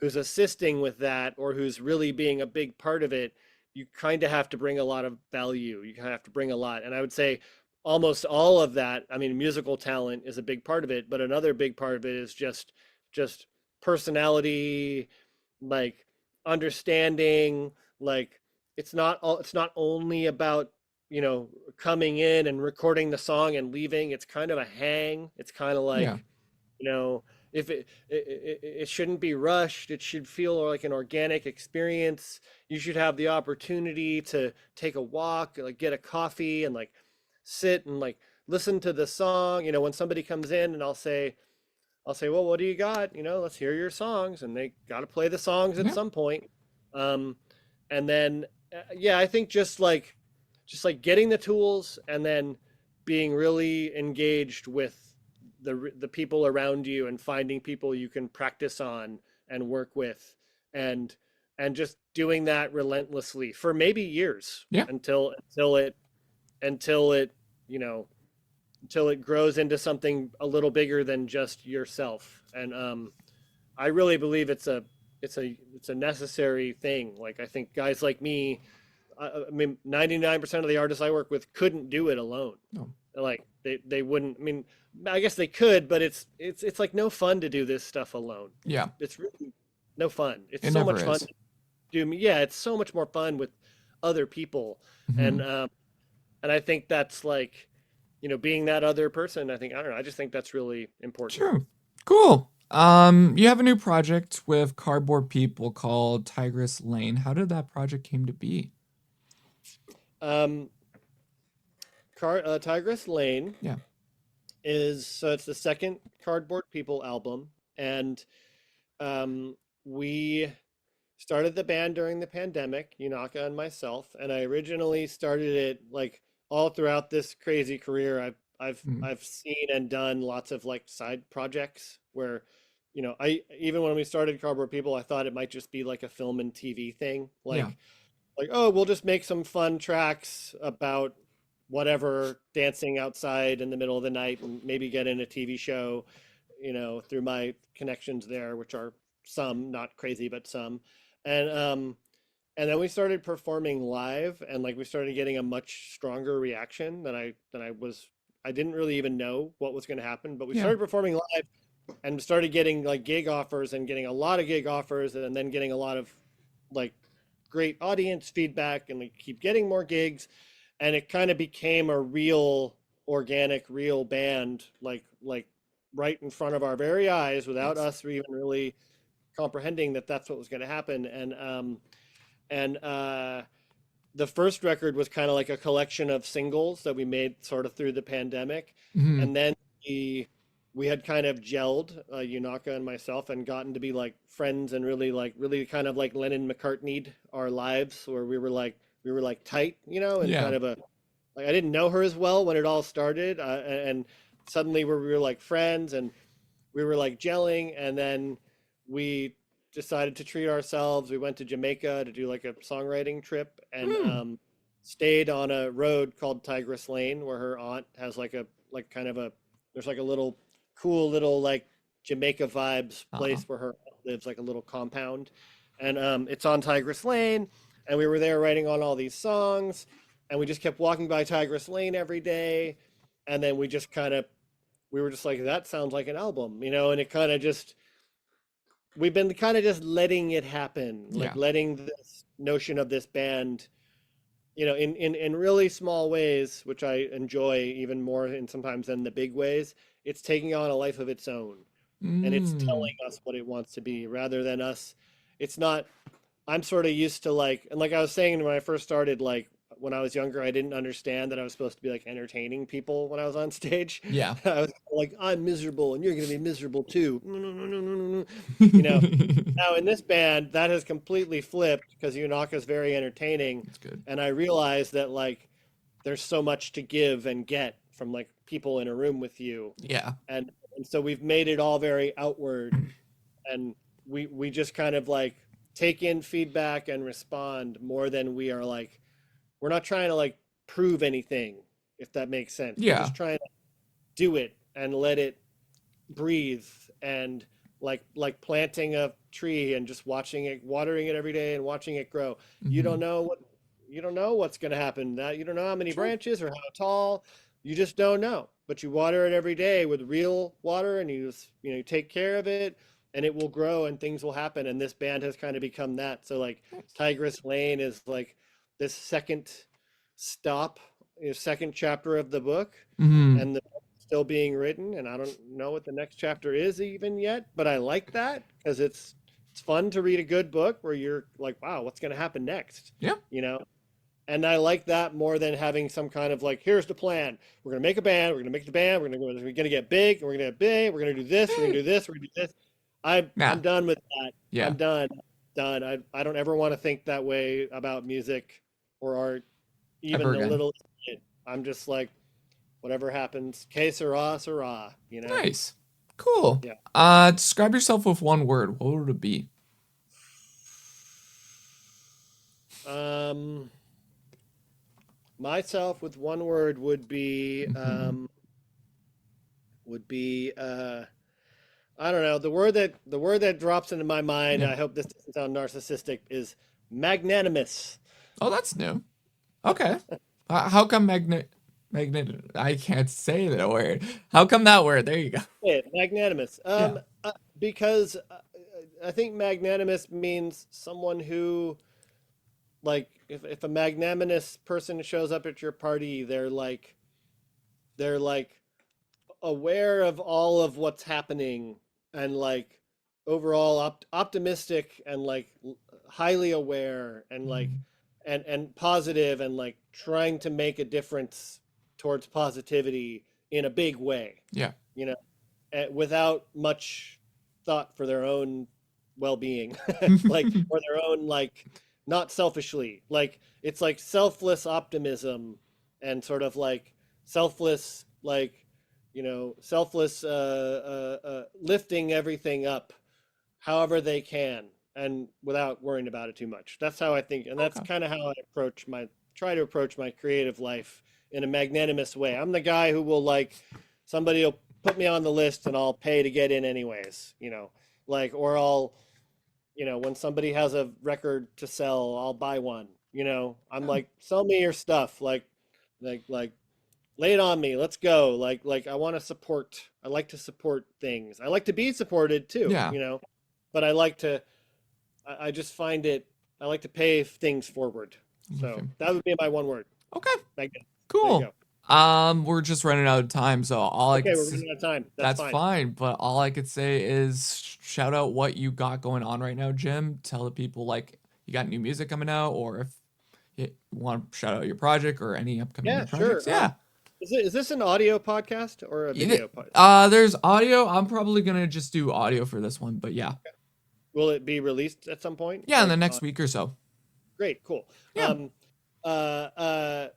C: assisting with that or who's really being a big part of it, you kind of have to bring a lot of value. You kind of have to bring a lot. And I would say almost all of that, I mean, musical talent is a big part of it, but another big part of it is just personality, like understanding, like it's not only about coming in and recording the song and leaving. It's kind of a hang. It's kind of
A: Yeah.
C: like, you know, if it shouldn't be rushed. It should feel like an organic experience. You should have the opportunity to take a walk, like get a coffee and like sit and like listen to the song. When somebody comes in and I'll say, I'll say, well, what do you got? Let's hear your songs, and they got to play the songs at
A: Yeah.
C: some point. Um, and then, yeah, I think just like getting the tools, and then being really engaged with the people around you, and finding people you can practice on and work with, and just doing that relentlessly for maybe years,
A: Yeah.
C: until it you know until it grows into something a little bigger than just yourself. And I really believe it's a necessary thing. Like, I think guys like me, I mean, 99% of the artists I work with couldn't do it alone.
A: No.
C: Like, they wouldn't. I mean, I guess they could, but it's like no fun to do this stuff alone.
A: Yeah.
C: It's really no fun. It's
A: It
C: so
A: never
C: much fun
A: is.
C: to do. Yeah, it's so much more fun with other people.
A: Mhm.
C: And I think that's like, being that other person. I don't know. I just think that's really important.
A: True. Cool. You have a new project with Cardboard People called Tigress Lane. How did that project came to be?
C: Um, Tigress Lane
A: Yeah.
C: it's the second Cardboard People album, and we started the band during the pandemic, Yunaka and myself, and I originally started it like all throughout this crazy career.
A: Mm.
C: I've seen and done lots of like side projects where, I even when we started Cardboard People, I thought it might just be like a film and TV thing,
A: Yeah.
C: like, oh, we'll just make some fun tracks about whatever, dancing outside in the middle of the night, and maybe get in a TV show, through my connections there, which are some, not crazy, but some. And then we started performing live, and like we started getting a much stronger reaction I didn't really even know what was going to happen, but we
A: Yeah.
C: started performing live and started getting like gig offers, and getting a lot of gig offers, and then getting a lot of like great audience feedback, and we keep getting more gigs, and it kind of became a real organic, real band, like right in front of our very eyes, without
A: Yes.
C: us even really comprehending that that's what was going to happen. And the first record was kind of like a collection of singles that we made sort of through the pandemic,
A: Mhm.
C: and then we had kind of gelled, Yunaka and myself, and gotten to be like friends, and really kind of like Lennon McCartney'd our lives, where we were like tight, and
A: Yeah.
C: kind of like, I didn't know her as well when it all started, and suddenly we were like friends, and we were like gelling, and then we decided to treat ourselves. We went to Jamaica to do like a songwriting trip, and
A: Mm.
C: stayed on a road called Tigress Lane, where her aunt has kind of there's like a little cool little like Jamaica vibes
A: Uh-huh.
C: place where her aunt lives, like a little compound, and it's on Tigress Lane, and we were there writing on all these songs, and we just kept walking by Tigress Lane every day, and then we were just like, that sounds like an album, and it kind of just we've been kind of just letting it happen, like
A: Yeah.
C: letting this notion of this band, in really small ways, which I enjoy even more, and sometimes than the big ways. It's taking on a life of its own, and it's
A: Mm.
C: telling us what it wants to be, rather than us. It's not. I'm sort of used to like, and like I was saying when I first started, like when I was younger, I didn't understand that I was supposed to be like entertaining people when I was on stage.
A: Yeah.
C: I was like, I'm miserable, and you're going to be miserable too. No, no, no, no, no, no, no. You know, Now in this band, that has completely flipped, because Yunaka is very entertaining,
A: That's good.
C: and I realized that like there's so much to give and get from like people in a room with you,
A: Yeah.
C: and so we've made it all very outward, and we just kind of like take in feedback and respond more than we are like, we're not trying to like prove anything, if that makes sense. We're
A: Yeah.
C: just trying to do it and let it breathe, and like planting a tree and just watching it, watering it every day and watching it grow. You don't
A: Mhm.
C: know what you don't know what's going to happen. That you don't know how many
A: Sure.
C: branches or how tall. You just don't know. But you water it every day with real water, and you take care of it, and it will grow, and things will happen. And this band has kind of become that. So like
A: Nice.
C: Tigress Lane is like this second stop, second chapter of the book,
A: Mhm.
C: and the book's still being written, and I don't know what the next chapter is even yet, but I like that, because it's fun to read a good book where you're like, wow, what's going to happen next,
A: Yeah.
C: you know And I like that more than having some kind of like, here's the plan. We're gonna make a band. We're gonna make the band. We're gonna get big. We're gonna get big. We're gonna do this. We're gonna do this. We're gonna do this. I'm
A: Yeah.
C: done with that.
A: Yeah.
C: I'm done. Done. I don't ever want to think that way about music or art, even
A: Ever
C: a
A: again.
C: little bit. I'm just like, whatever happens, que sera, sera, you know?
A: Nice. Cool.
C: Yeah.
A: Describe yourself with one word. What would it be?
C: Um, Myself with one word
A: Hmm.
C: would be I don't know, the word that drops into my mind,
A: Yeah.
C: I hope this doesn't sound narcissistic, is magnanimous.
A: Oh, that's new. Okay. How come magnet? I can't say that word. How come that word? There you go.
C: Magnanimous.
A: Yeah.
C: Because I think magnanimous means someone who, like, if a magnanimous person shows up at your party, they're like aware of all of what's happening, and like overall optimistic, and like highly aware, and like
A: Mhm.
C: and positive, and like trying to make a difference towards positivity in a big way,
A: Yeah.
C: you know, without much thought for their own well-being, like, or their own, like, not selfishly, like it's like selfless optimism, and sort of like selfless, like, selfless lifting everything up however they can, and without worrying about it too much. That's how I think, and that's
A: Okay.
C: kind of how I try to approach my creative life, in a magnanimous way. I'm the guy who will, like, somebody will put me on the list and I'll pay to get in anyways, like, or I'll, when somebody has a record to sell, I'll buy one. I'm
A: Oh,
C: like, sell me your stuff, like lay it on me. Let's go. Like I want to support. I like to support things. I like to be supported too,
A: yeah.
C: but I like to. I just find it. I like to pay things forward.
A: I'm with
C: So
A: you.
C: that would be my one word.
A: Okay.
C: Magnet. There you
A: Cool.
C: go.
A: We're just running out of time, so all I
C: Okay,
A: could
C: we're running out of time. That's
A: that's
C: fine.
A: fine, but all I could say is shout out what you got going on right now, Jim. Tell the people like you got new music coming out, or if you want to shout out your project or any upcoming new
C: Yeah,
A: projects.
C: sure.
A: Yeah.
C: Is this an audio podcast or a
A: Either-
C: video podcast?
A: There's audio. I'm probably gonna just do audio for this one, but yeah.
C: Will it be released at some point?
A: Yeah, in the
C: Like,
A: next week or so.
C: great, cool.
A: Yeah.
C: Uh, uh,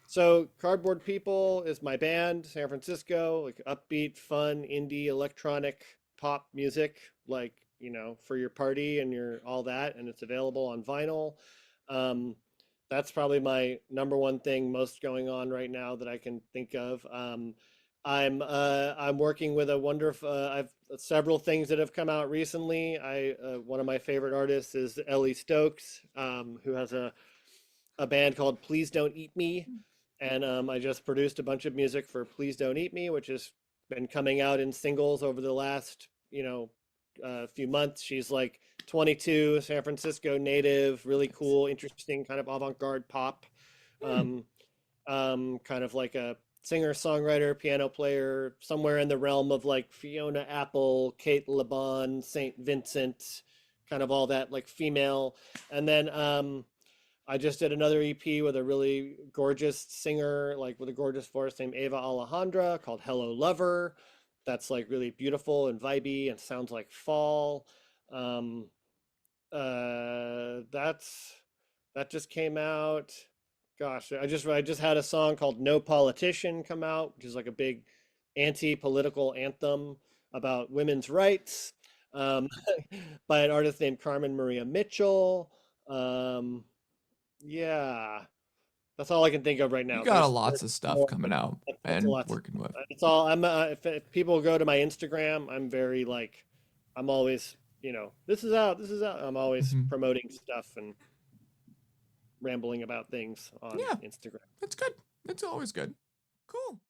C: so Cardboard People is my band, San Francisco, like upbeat, fun, indie, electronic pop music, like, for your party and your all that, and it's available on vinyl. Um, that's probably my number one thing most going on right now that I can think of. I'm working with a wonderful. I've several things that have come out recently. I One of my favorite artists is Ellie Stokes, who has a band called Please Don't Eat Me, and I just produced a bunch of music for Please Don't Eat Me, which has been coming out in singles over the last, few months. She's like 22, San Francisco native, really
A: Nice.
C: cool, interesting, kind of avant-garde pop,
A: Hmm.
C: um, kind of like a singer, songwriter, piano player, somewhere in the realm of like Fiona Apple, Kate LeBon, Saint Vincent, kind of all that, like, female. And then I just did another EP with a really gorgeous singer, like with a gorgeous voice, named Ava Alejandra, called Hello Lover. That's like really beautiful and vibey and sounds like fall. Um, that's that just came out. Gosh, I just had a song called No Politician come out, which is like a big anti-political anthem about women's rights, um, by an artist named Carmen Maria Mitchell. Um, yeah, that's all I can think of right
A: You
C: now.
A: got a
C: There's
A: lots of stuff
C: more,
A: coming
C: but
A: out
C: that's a
A: and
C: lot.
A: working with.
C: It's all I'm. If people go to my Instagram, I'm very like, I'm always, this is out, this is out. I'm always
A: Mhm.
C: promoting stuff and rambling about things on
A: Yeah,
C: Instagram.
A: it's good. It's always good. Cool.